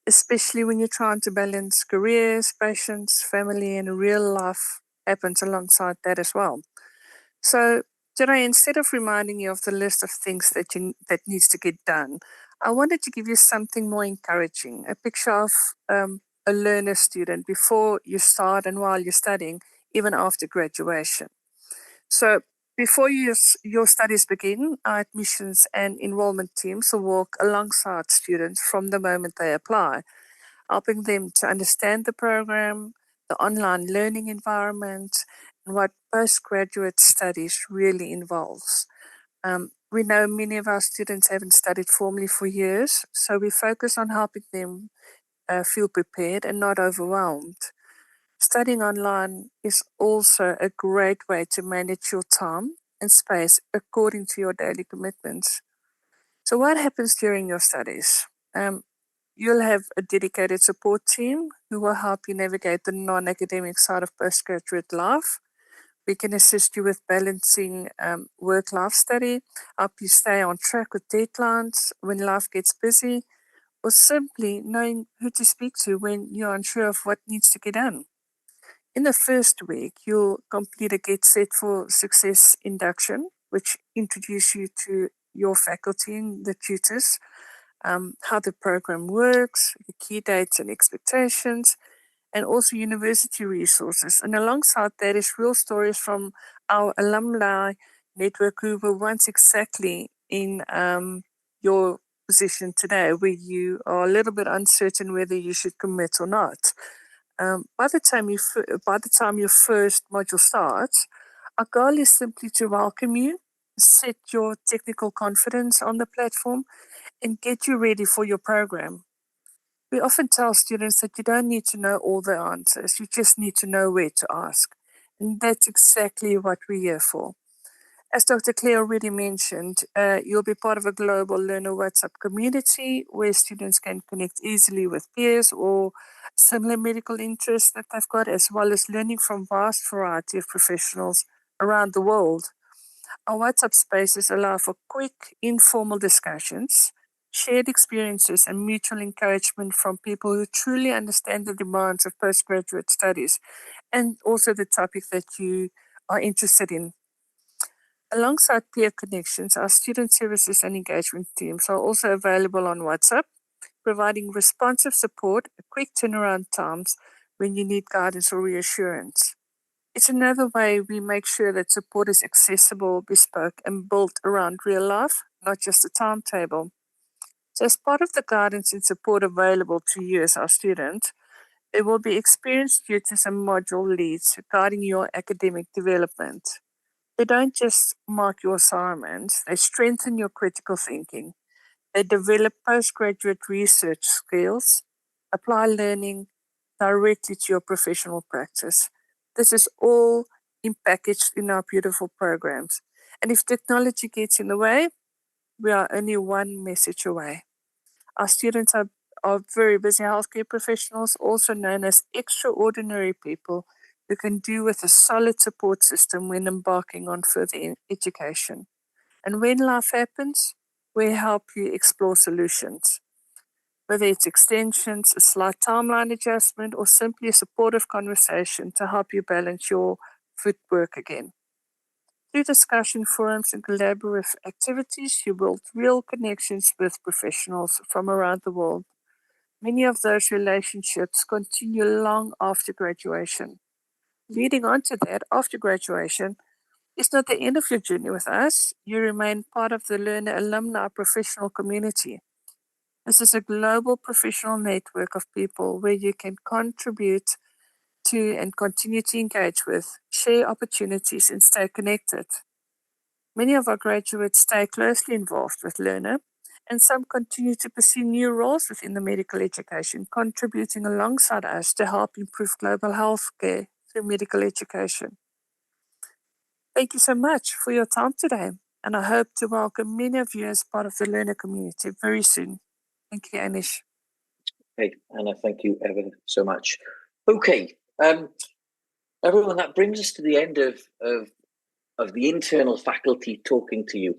especially when you're trying to balance careers, patients, family, and real life happens alongside that as well. So today, instead of reminding you of the list of things that needs to get done, I wanted to give you something more encouraging, a picture of a learner student before you start and while you're studying, even after graduation. So before your studies begin, our admissions and enrollment teams will work alongside students from the moment they apply, helping them to understand the program, the online learning environment, and what postgraduate studies really involves. We know many of our students haven't studied formally for years, so we focus on helping them feel prepared and not overwhelmed. Studying online is also a great way to manage your time and space according to your daily commitments. So what happens during your studies? You'll have a dedicated support team who will help you navigate the non-academic side of postgraduate life. We can assist you with balancing work-life study, help you stay on track with deadlines when life gets busy, or simply knowing who to speak to when you're unsure of what needs to get done. In the first week, you'll complete a Get Set for Success induction, which introduces you to your faculty and the tutors, how the program works, the key dates and expectations, and also university resources. And alongside that is real stories from our alumni network who were once exactly in your position today, where you are a little bit uncertain whether you should commit or not. By the time your first module starts, our goal is simply to welcome you, set your technical confidence on the platform, and get you ready for your program. We often tell students that you don't need to know all the answers, you just need to know where to ask. And that's exactly what we're here for. As Dr. Claire already mentioned, you'll be part of a global Learner WhatsApp community where students can connect easily with peers or similar medical interests that they've got, as well as learning from a vast variety of professionals around the world. Our WhatsApp spaces allow for quick, informal discussions, shared experiences, and mutual encouragement from people who truly understand the demands of postgraduate studies and also the topic that you are interested in. Alongside peer connections, our student services and engagement teams are also available on WhatsApp, providing responsive support, quick turnaround times when you need guidance or reassurance. It's another way we make sure that support is accessible, bespoke, and built around real life, not just a timetable. So as part of the guidance and support available to you as our student, there will be experienced tutors and module leads guiding your academic development. They don't just mark your assignments, they strengthen your critical thinking. They develop postgraduate research skills, apply learning directly to your professional practice. This is all packaged in our beautiful programs. And if technology gets in the way, we are only one message away. Our students are very busy healthcare professionals, also known as extraordinary people who can do with a solid support system when embarking on further education. And when life happens, we help you explore solutions. Whether it's extensions, a slight timeline adjustment, or simply a supportive conversation to help you balance your footwork again. Through discussion forums and collaborative activities, you build real connections with professionals from around the world. Many of those relationships continue long after graduation. Leading on to that, after graduation, it's not the end of your journey with us. You remain part of the Learna alumni professional community. This is a global professional network of people where you can contribute to and continue to engage with, share opportunities, and stay connected. Many of our graduates stay closely involved with Learna, and some continue to pursue new roles within the medical education, contributing alongside us to help improve global health care through medical education. Thank you so much for your time today, and I hope to welcome many of you as part of the Learna community very soon. Thank you, Anish. Hey, Anna, thank you ever so much. Okay, everyone, that brings us to the end of the internal faculty talking to you.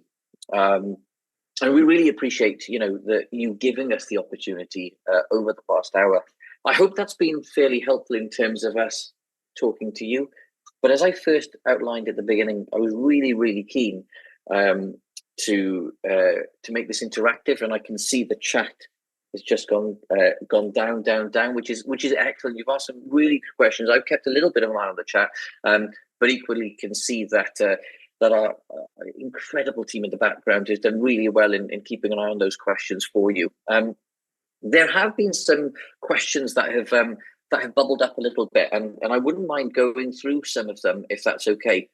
And we really appreciate, that you giving us the opportunity over the past hour. I hope that's been fairly helpful in terms of us talking to you. But as I first outlined at the beginning, I was really, really keen to make this interactive, and I can see the chat has just gone down, which is excellent. You've asked some really good questions. I've kept a little bit of an eye on the chat, but equally can see that our incredible team in the background has done really well in keeping an eye on those questions for you. There have been some questions that have bubbled up a little bit, and I wouldn't mind going through some of them if that's okay.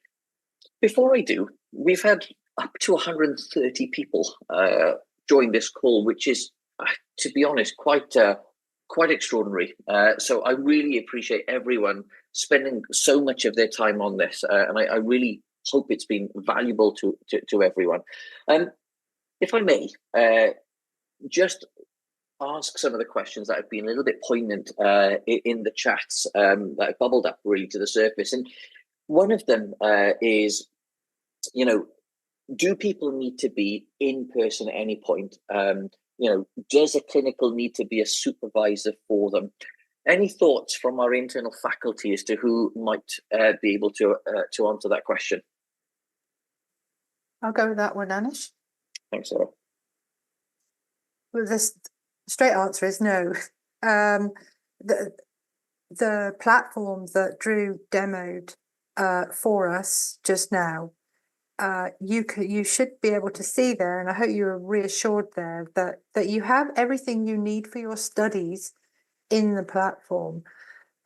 Before I do, we've had up to 130 people join this call, which is, to be honest, quite extraordinary. So I really appreciate everyone spending so much of their time on this, and I really hope it's been valuable to everyone. If I may, just ask some of the questions that have been a little bit poignant in the chats that have bubbled up really to the surface. And one of them is, do people need to be in person at any point? Does a clinical need to be a supervisor for them? Any thoughts from our internal faculty as to who might be able to answer that question? I'll go with that one, Anish. Thanks, Sarah. Well, the straight answer is no. The platform that Drew demoed for us just now, you should be able to see there, and I hope you are reassured there that you have everything you need for your studies in the platform.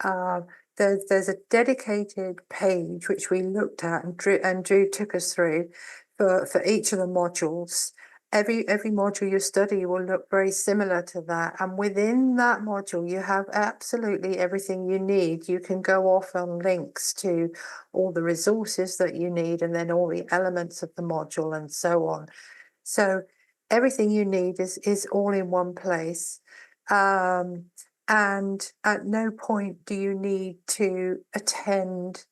There's a dedicated page which we looked at, and Drew took us through for each of the modules. Every module you study will look very similar to that, and within that module you have absolutely everything you need. You can go off on links to all the resources that you need, and then all the elements of the module and so on. So everything you need is all in one place, and at no point do you need to attend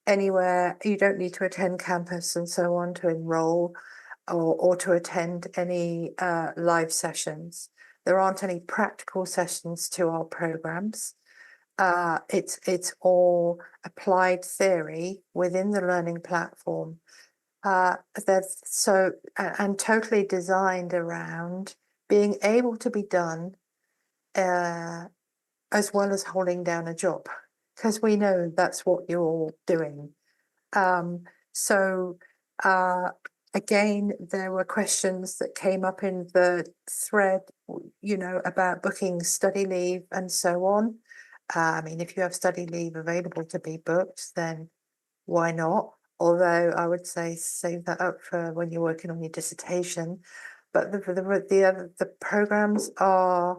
anywhere. You don't need to attend campus and so on to enroll, or to attend any live sessions. There aren't any practical sessions to our programs. it's all applied theory within the learning platform. And totally designed around being able to be done as well as holding down a job, because we know that's what you're all doing. Again, there were questions that came up in the thread, about booking study leave and so on. I mean, if you have study leave available to be booked, then why not? Although I would say save that up for when you're working on your dissertation. But the programs are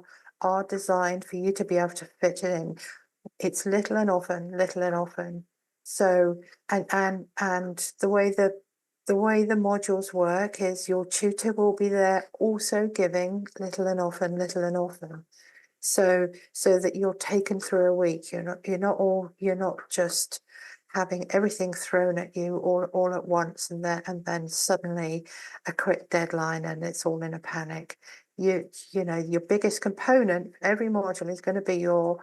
designed for you to be able to fit it in. It's little and often. So and the way the modules work is your tutor will be there also giving little and often. So that you're taken through a week. You're not just having everything thrown at you all at once and then suddenly a quick deadline and it's all in a panic. Your biggest component every module is going to be your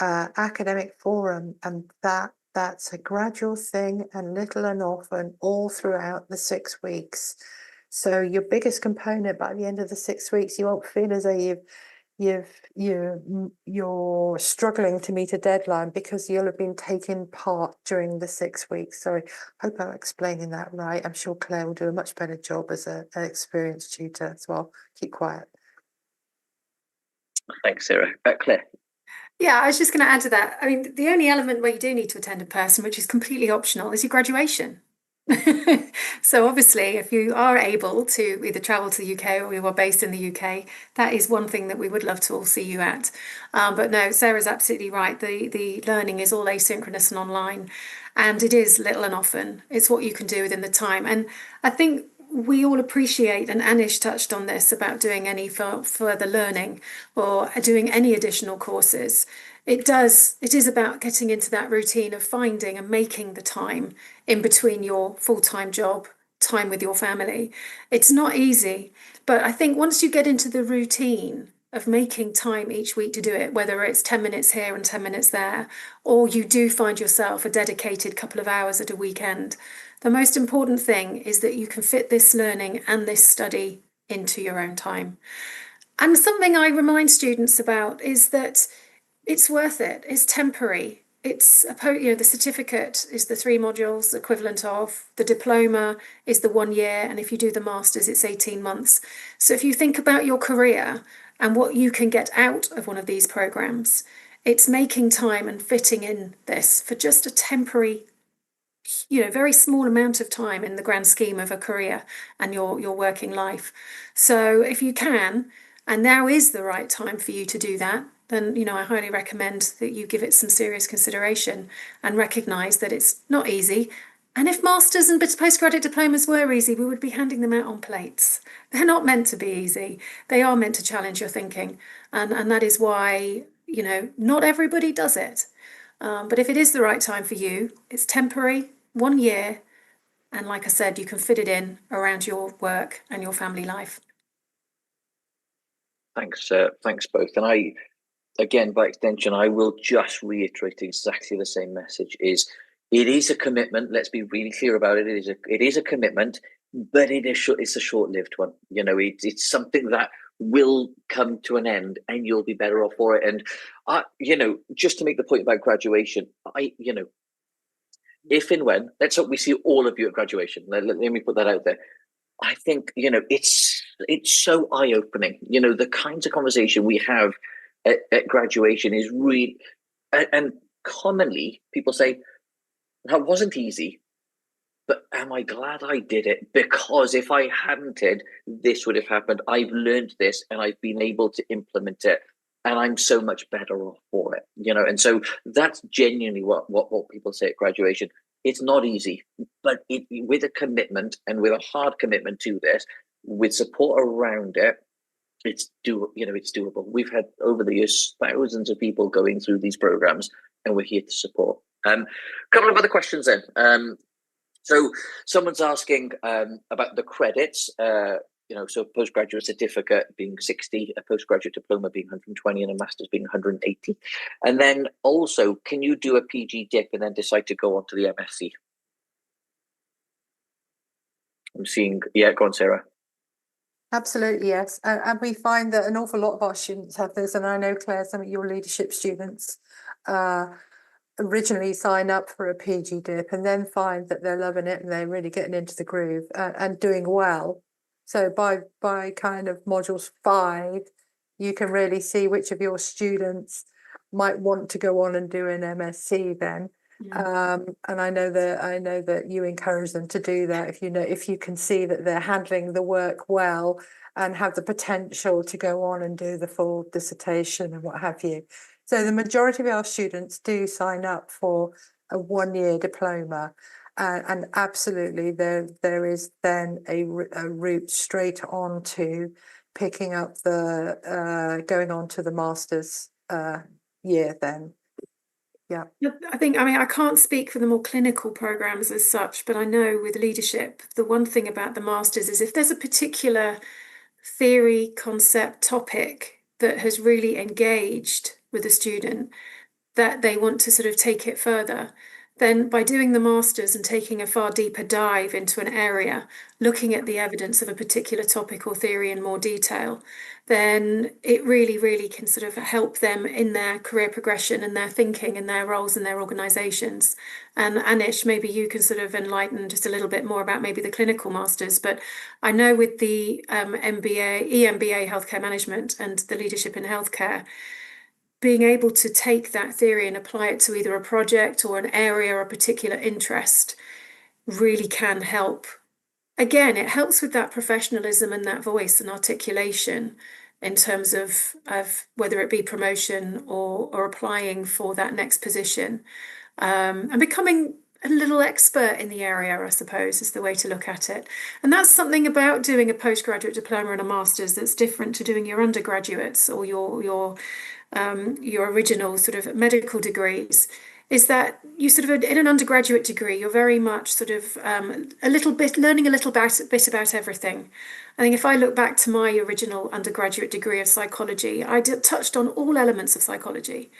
academic forum, and that's a gradual thing and little and often all throughout the 6 weeks. So your biggest component by the end of the 6 weeks, you won't feel as though you're struggling to meet a deadline because you'll have been taking part during the 6 weeks. Sorry, hope I'm explaining that right. I'm sure Claire will do a much better job as an experienced tutor, so I'll keep quiet. Thanks, Sarah. Claire. Yeah, I was just going to add to that. I mean, the only element where you do need to attend in person, which is completely optional, is your graduation. So obviously, if you are able to either travel to the UK or you are based in the UK, that is one thing that we would love to all see you at. But no, Sarah's absolutely right. The learning is all asynchronous and online, and it is little and often. It's what you can do within the time. And I think we all appreciate, and Anish touched on this, about doing any further learning or doing any additional courses. It is about getting into that routine of finding and making the time in between your full-time job, time with your family. It's not easy, but I think once you get into the routine of making time each week to do it, whether it's 10 minutes here and 10 minutes there, or you do find yourself a dedicated couple of hours at a weekend, the most important thing is that you can fit this learning and this study into your own time. And something I remind students about is that it's worth it. It's temporary. It's the certificate is the 3 modules equivalent of, the diploma is the 1 year, and if you do the masters, it's 18 months. So if you think about your career and what you can get out of one of these programs, it's making time and fitting in this for just a temporary, very small amount of time in the grand scheme of a career and your working life. So if you can, and now is the right time for you to do that, then I highly recommend that you give it some serious consideration and recognise that it's not easy. And if masters and postgraduate diplomas were easy, we would be handing them out on plates. They're not meant to be easy. They are meant to challenge your thinking, and that is why not everybody does it. But if it is the right time for you, it's temporary, 1 year, and like I said, you can fit it in around your work and your family life. Thanks both. And again, by extension, I will just reiterate exactly the same message. It is a commitment. Let's be really clear about it. It is a commitment, but it's a short-lived one. It's something that will come to an end, and you'll be better off for it. And just to make the point about graduation, if and when, let's hope we see all of you at graduation. Let me put that out there. I think it's so eye-opening. The kinds of conversation we have at graduation is really, and commonly people say that wasn't easy, but am I glad I did it? Because if I hadn't did, this would have happened. I've learned this and I've been able to implement it, and I'm so much better off for it. And so that's genuinely what people say at graduation. It's not easy, but with a commitment and with a hard commitment to this, with support around it, it's doable. We've had over the years thousands of people going through these programs, and we're here to support. A couple of other questions then. So someone's asking about the credits. so postgraduate certificate being 60, a postgraduate diploma being 120, and a master's being 180. And then also, can you do a PGDip and then decide to go on to the MSc? I'm seeing, yeah, go on, Sarah. Absolutely, yes. And we find that an awful lot of our students have this, and I know, Claire, some of your leadership students originally sign up for a PGDip and then find that they're loving it and they're really getting into the groove and doing well. So by kind of modules 5, you can really see which of your students might want to go on and do an MSc then. And I know that you encourage them to do that if you can see that they're handling the work well and have the potential to go on and do the full dissertation and what have you. So the majority of our students do sign up for a 1-year diploma, and absolutely there is then a route straight on to picking up the going on to the master's year then. Yeah. I can't speak for the more clinical programs as such, but I know with leadership, the one thing about the masters is if there's a particular theory, concept, topic that has really engaged with a student, that they want to sort of take it further, then by doing the masters and taking a far deeper dive into an area, looking at the evidence of a particular topic or theory in more detail, then it really, really can sort of help them in their career progression and their thinking and their roles in their organisations. And Anish, maybe you can sort of enlighten just a little bit more about maybe the clinical masters, but I know with the EMBA Healthcare Management and the Leadership in Healthcare, being able to take that theory and apply it to either a project or an area or a particular interest really can help. Again, it helps with that professionalism and that voice and articulation in terms of whether it be promotion or applying for that next position, and becoming a little expert in the area, I suppose, is the way to look at it. And that's something about doing a postgraduate diploma and a master's that's different to doing your undergraduates or your original sort of medical degrees, is that you sort of, in an undergraduate degree, you're very much sort of learning a little bit about everything. I think if I look back to my original undergraduate degree of psychology, I touched on all elements of psychology.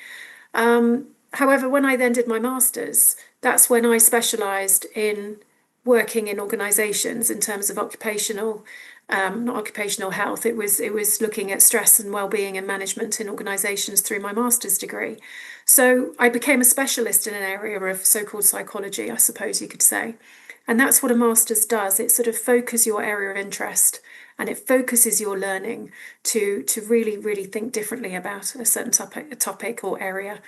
However, when I then did my master's, that's when I specialised in working in organisations in terms of occupational, not occupational health. It was looking at stress and well-being and management in organisations through my master's degree. So I became a specialist in an area of so-called psychology, I suppose you could say. And that's what a master's does. It sort of focuses your area of interest and it focuses your learning to really, really think differently about a certain topic or area.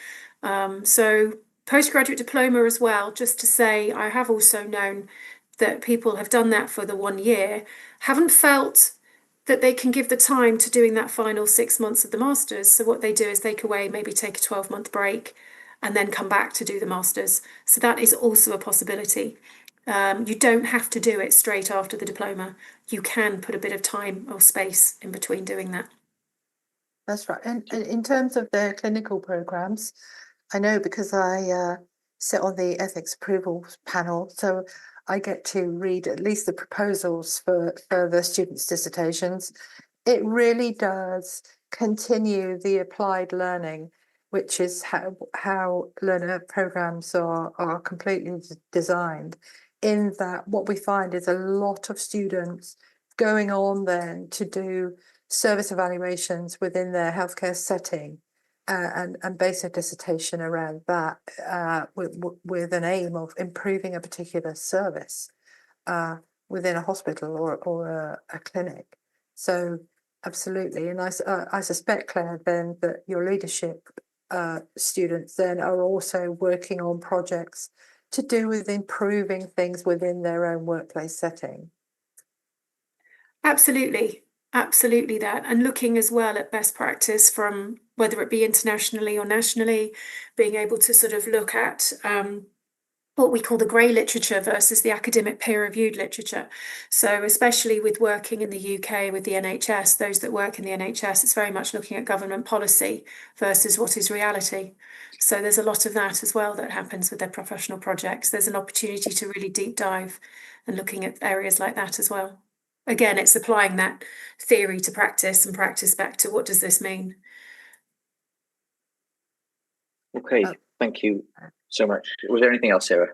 So postgraduate diploma as well, just to say, I have also known that people have done that for the 1 year, haven't felt that they can give the time to doing that final 6 months of the masters. So what they do is take a 12-month break and then come back to do the masters. So that is also a possibility. You don't have to do it straight after the diploma. You can put a bit of time or space in between doing that. That's right. And in terms of their clinical programs, I know because I sit on the ethics approvals panel, so I get to read at least the proposals for the students' dissertations. It really does continue the applied learning, which is how learner programs are completely designed, in that what we find is a lot of students going on then to do service evaluations within their healthcare setting and base a dissertation around that with an aim of improving a particular service within a hospital or a clinic. So absolutely. And I suspect, Claire, then that your leadership students then are also working on projects to do with improving things within their own workplace setting. Absolutely. Absolutely that. And looking as well at best practice from whether it be internationally or nationally, being able to sort of look at what we call the grey literature versus the academic peer-reviewed literature. So especially with working in the UK with the NHS, those that work in the NHS, it's very much looking at government policy versus what is reality. So there's a lot of that as well that happens with their professional projects. There's an opportunity to really deep dive and looking at areas like that as well. again, it's applying that theory to practice and practice back to what does this mean? Okay, thank you so much. Was there anything else, Sarah?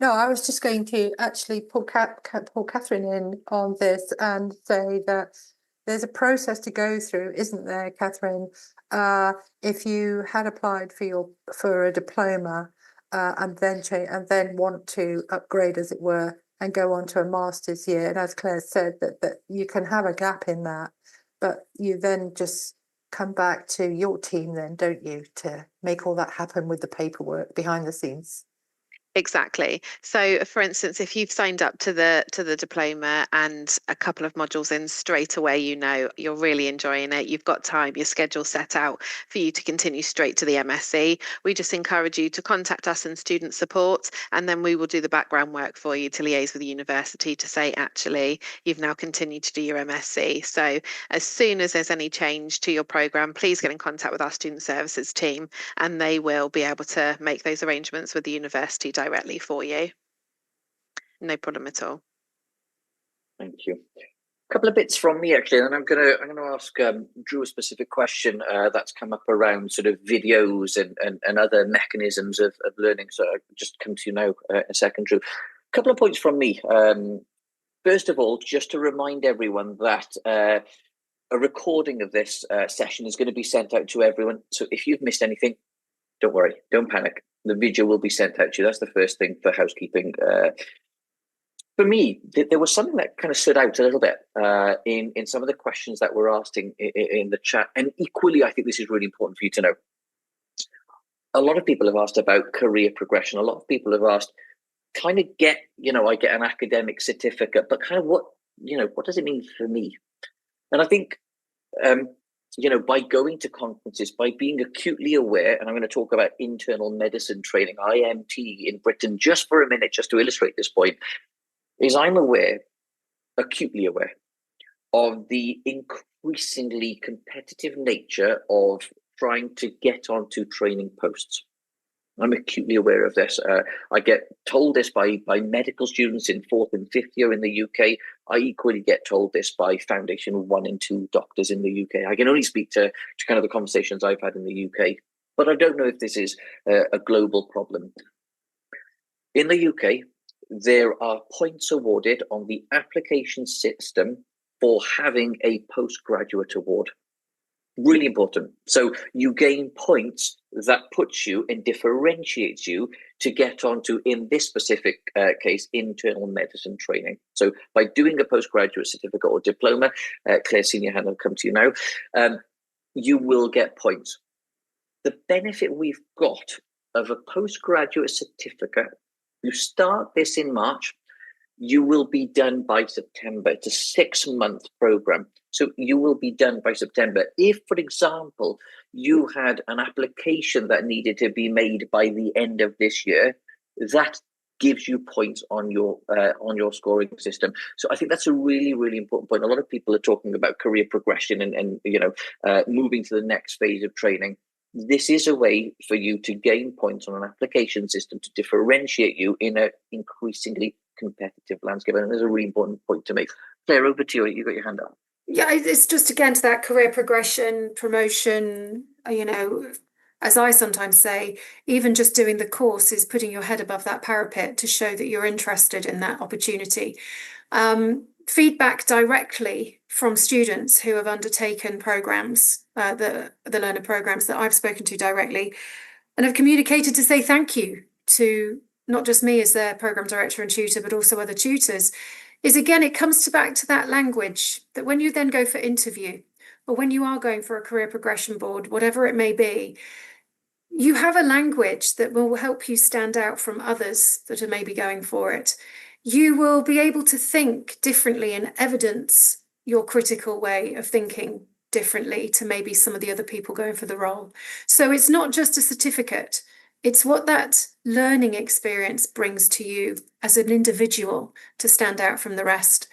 No, I was just going to actually pull Catherine in on this and say that there's a process to go through, isn't there, Catherine? If you had applied for a diploma and then want to upgrade, as it were, and go on to a master's year, and as Claire said, that you can have a gap in that, but you then just come back to your team then, don't you, to make all that happen with the paperwork behind the scenes? Exactly. So, for instance, if you've signed up to the diploma and a couple of modules in straight away, you know you're really enjoying it. You've got time, your schedule set out for you to continue straight to the MSc. We just encourage you to contact us in student support, and then we will do the background work for you to liaise with the university to say, actually, you've now continued to do your MSc. So, as soon as there's any change to your programme, please get in contact with our student services team, and they will be able to make those arrangements with the university directly for you. No problem at all. Thank you. A couple of bits from me actually, and I'm gonna ask Drew a specific question that's come up around sort of videos and other mechanisms of learning. So I'll just come to you now in a second, Drew. A couple of points from me. First of all, just to remind everyone that a recording of this session is going to be sent out to everyone. So if you've missed anything, don't worry, don't panic. The video will be sent out to you. That's the first thing for housekeeping. For me, there was something that kind of stood out a little bit in some of the questions that were asked in the chat. And equally, I think this is really important for you to know. A lot of people have asked about career progression. A lot of people have asked, kind of I get an academic certificate, but kind of what does it mean for me? And I think, by going to conferences, by being acutely aware, and I'm going to talk about internal medicine training, IMT in Britain, just for a minute, just to illustrate this point, is I'm acutely aware of the increasingly competitive nature of trying to get onto training posts. I'm acutely aware of this. I get told this by medical students in 4th and 5th year in the UK. I equally get told this by Foundation 1 and 2 doctors in the UK. I can only speak to kind of the conversations I've had in the UK, but I don't know if this is a global problem. In the UK, there are points awarded on the application system for having a postgraduate award. Really important. So you gain points that puts you and differentiates you to get onto, in this specific case, internal medicine training. So by doing a postgraduate certificate or diploma, Claire, senior hand, I'll come to you now, you will get points. The benefit we've got of a postgraduate certificate, you start this in March, you will be done by September. It's a 6-month program. So you will be done by September. If, for example, you had an application that needed to be made by the end of this year, that gives you points on your scoring system. So I think that's a really, really important point. A lot of people are talking about career progression and moving to the next phase of training. This is a way for you to gain points on an application system to differentiate you in an increasingly competitive landscape. And there's a really important point to make. Claire, over to you. You got your hand up. Yeah, it's just again to that career progression, promotion, as I sometimes say, even just doing the course is putting your head above that parapet to show that you're interested in that opportunity. Feedback directly from students who have undertaken programs, the Learner programs that I've spoken to directly, and have communicated to say thank you to not just me as their program director and tutor, but also other tutors, is again, it comes back to that language that when you then go for interview, or when you are going for a career progression board, whatever it may be, you have a language that will help you stand out from others that are maybe going for it. You will be able to think differently and evidence your critical way of thinking differently to maybe some of the other people going for the role. So it's not just a certificate. It's what that learning experience brings to you as an individual to stand out from the rest.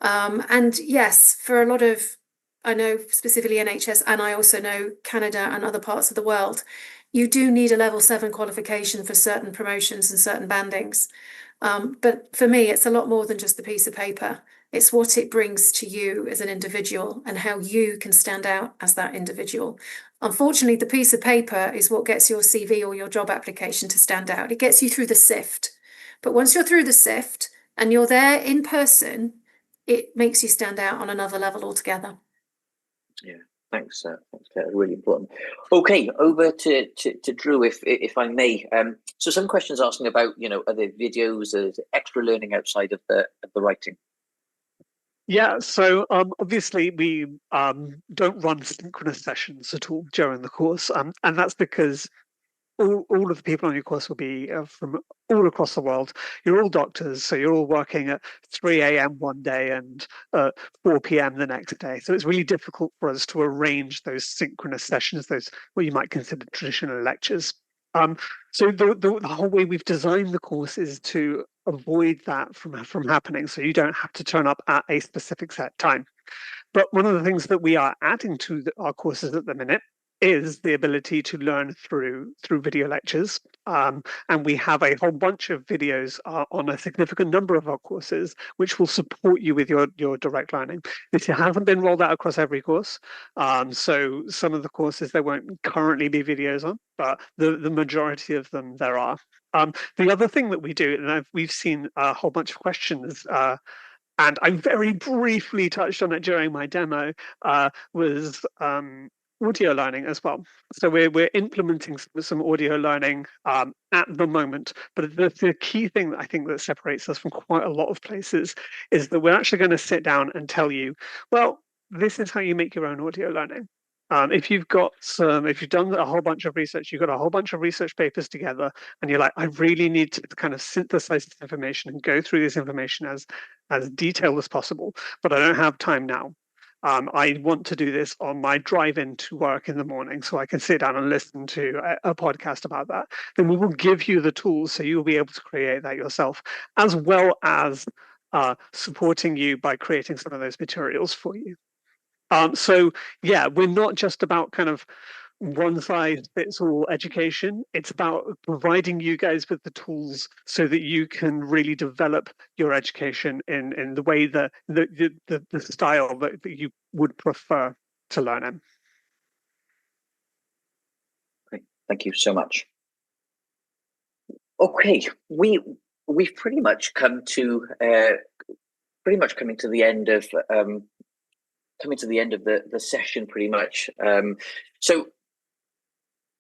And yes, for a lot of, I know specifically NHS, and I also know Canada and other parts of the world, you do need a level 7 qualification for certain promotions and certain bandings. But for me, it's a lot more than just the piece of paper. It's what it brings to you as an individual and how you can stand out as that individual. Unfortunately, the piece of paper is what gets your CV or your job application to stand out. It gets you through the sift. But once you're through the sift and you're there in person, it makes you stand out on another level altogether. Yeah, thanks. Thanks, Cath. Really important. Okay, over to Drew, if I may. So some questions asking about, are there videos, are there extra learning outside of the writing? Yeah, so obviously we don't run synchronous sessions at all during the course, and that's because all of the people on your course will be from all across the world. You're all doctors, so you're all working at 3 a.m. one day and 4 p.m. the next day. So it's really difficult for us to arrange those synchronous sessions, those what you might consider traditional lectures. So the whole way we've designed the course is to avoid that from happening, so you don't have to turn up at a specific set time. But one of the things that we are adding to our courses at the minute is the ability to learn through video lectures. And we have a whole bunch of videos on a significant number of our courses, which will support you with your direct learning. This hasn't been rolled out across every course. So some of the courses there won't currently be videos on, but the majority of them there are. The other thing that we do, and we've seen a whole bunch of questions, and I very briefly touched on it during my demo, was audio learning as well. So we're implementing some audio learning at the moment, but the key thing that I think that separates us from quite a lot of places is that we're actually going to sit down and tell you, well, this is how you make your own audio learning. If you've done a whole bunch of research, you've got a whole bunch of research papers together, and you're like, I really need to kind of synthesize this information and go through this information as detailed as possible, but I don't have time now. I want to do this on my drive in to work in the morning so I can sit down and listen to a podcast about that. Then we will give you the tools so you'll be able to create that yourself, as well as supporting you by creating some of those materials for you. So yeah, we're not just about kind of one size fits all education. It's about providing you guys with the tools so that you can really develop your education in the way that the style that you would prefer to learn in. Great. Thank you so much. Okay, we've pretty much coming to the end of the session pretty much. So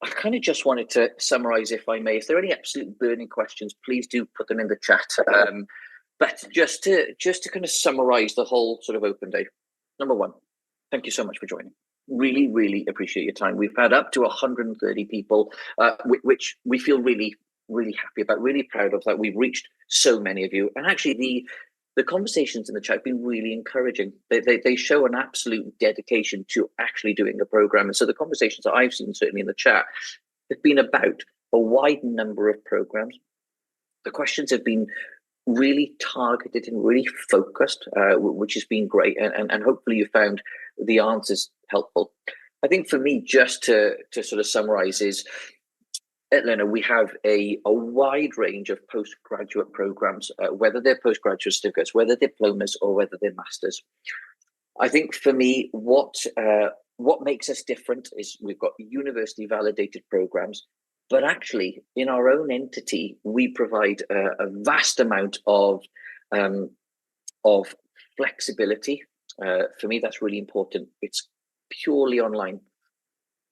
I kind of just wanted to summarize, if I may. If there are any absolute burning questions, please do put them in the chat. But just to kind of summarize the whole sort of open day. Number one, thank you so much for joining. Really, really appreciate your time. We've had up to 130 people, which we feel really, really happy about, really proud of that. We've reached so many of you. And actually the conversations in the chat have been really encouraging. They show an absolute dedication to actually doing a program. And so the conversations that I've seen, certainly in the chat, have been about a wide number of programs. The questions have been really targeted and really focused, which has been great. And hopefully you found the answers helpful. I think for me, just to sort of summarize, is at Learna, we have a wide range of postgraduate programs, whether they're postgraduate certificates, whether they're diplomas, or whether they're masters. I think for me, what makes us different is we've got university validated programs, but actually in our own entity, we provide a vast amount of flexibility. For me, that's really important. It's purely online.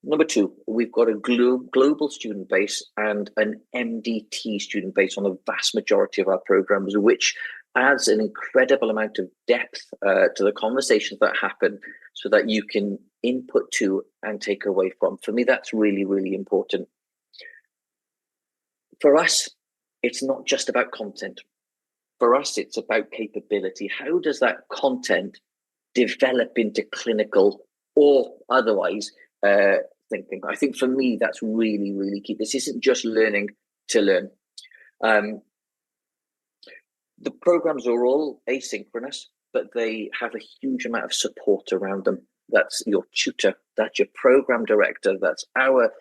Number two, we've got a global student base and an MDT student base on the vast majority of our programs, which adds an incredible amount of depth to the conversations that happen so that you can input to and take away from. For me, that's really, really important. For us, it's not just about content. For us, it's about capability. How does that content develop into clinical or otherwise thinking? I think for me, that's really, really key. This isn't just learning to learn. The programs are all asynchronous, but they have a huge amount of support around them. That's your tutor, that's your program director, that's our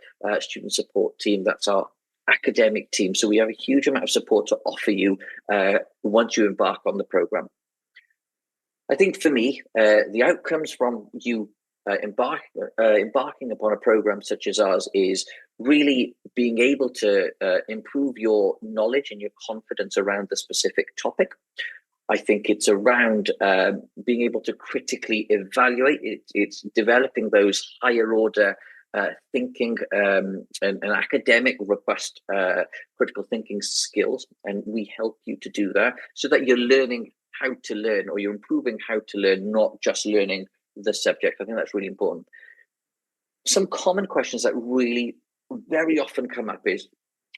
student support team, that's our academic team. So we have a huge amount of support to offer you once you embark on the program. I think for me, the outcomes from you embarking upon a program such as ours is really being able to improve your knowledge and your confidence around the specific topic. I think it's around being able to critically evaluate. It's developing those higher order thinking and academic robust critical thinking skills, and we help you to do that so that you're learning how to learn, or you're improving how to learn, not just learning the subject. I think that's really important. Some common questions that really very often come up is,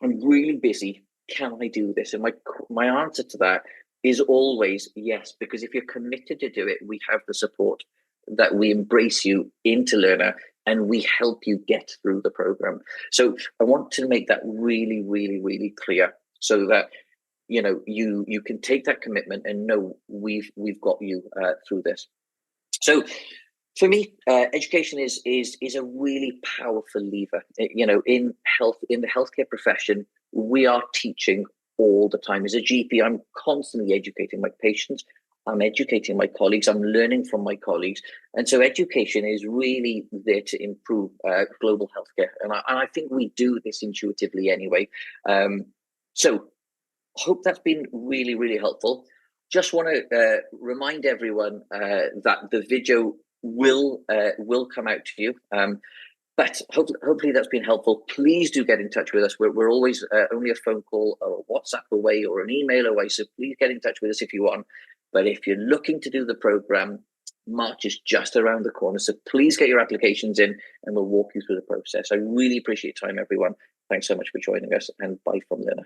I'm really busy, can I do this? And my answer to that is always yes, because if you're committed to do it, we have the support, that we embrace you into Learna and we help you get through the program. So I want to make that really, really, really clear, so that you can take that commitment and know we've got you through this. So for me, education is a really powerful lever. In the healthcare profession, we are teaching all the time. As a GP, I'm constantly educating my patients. I'm educating my colleagues. I'm learning from my colleagues. And so education is really there to improve global healthcare. And I think we do this intuitively anyway. So hope that's been really, really helpful. Just want to remind everyone that the video will come out to you. But hopefully that's been helpful. Please do get in touch with us. We're always only a phone call or a WhatsApp away or an email away. So please get in touch with us if you want. But if you're looking to do the program, March is just around the corner. So please get your applications in and we'll walk you through the process. I really appreciate your time, everyone. Thanks so much for joining us, and bye from Learna.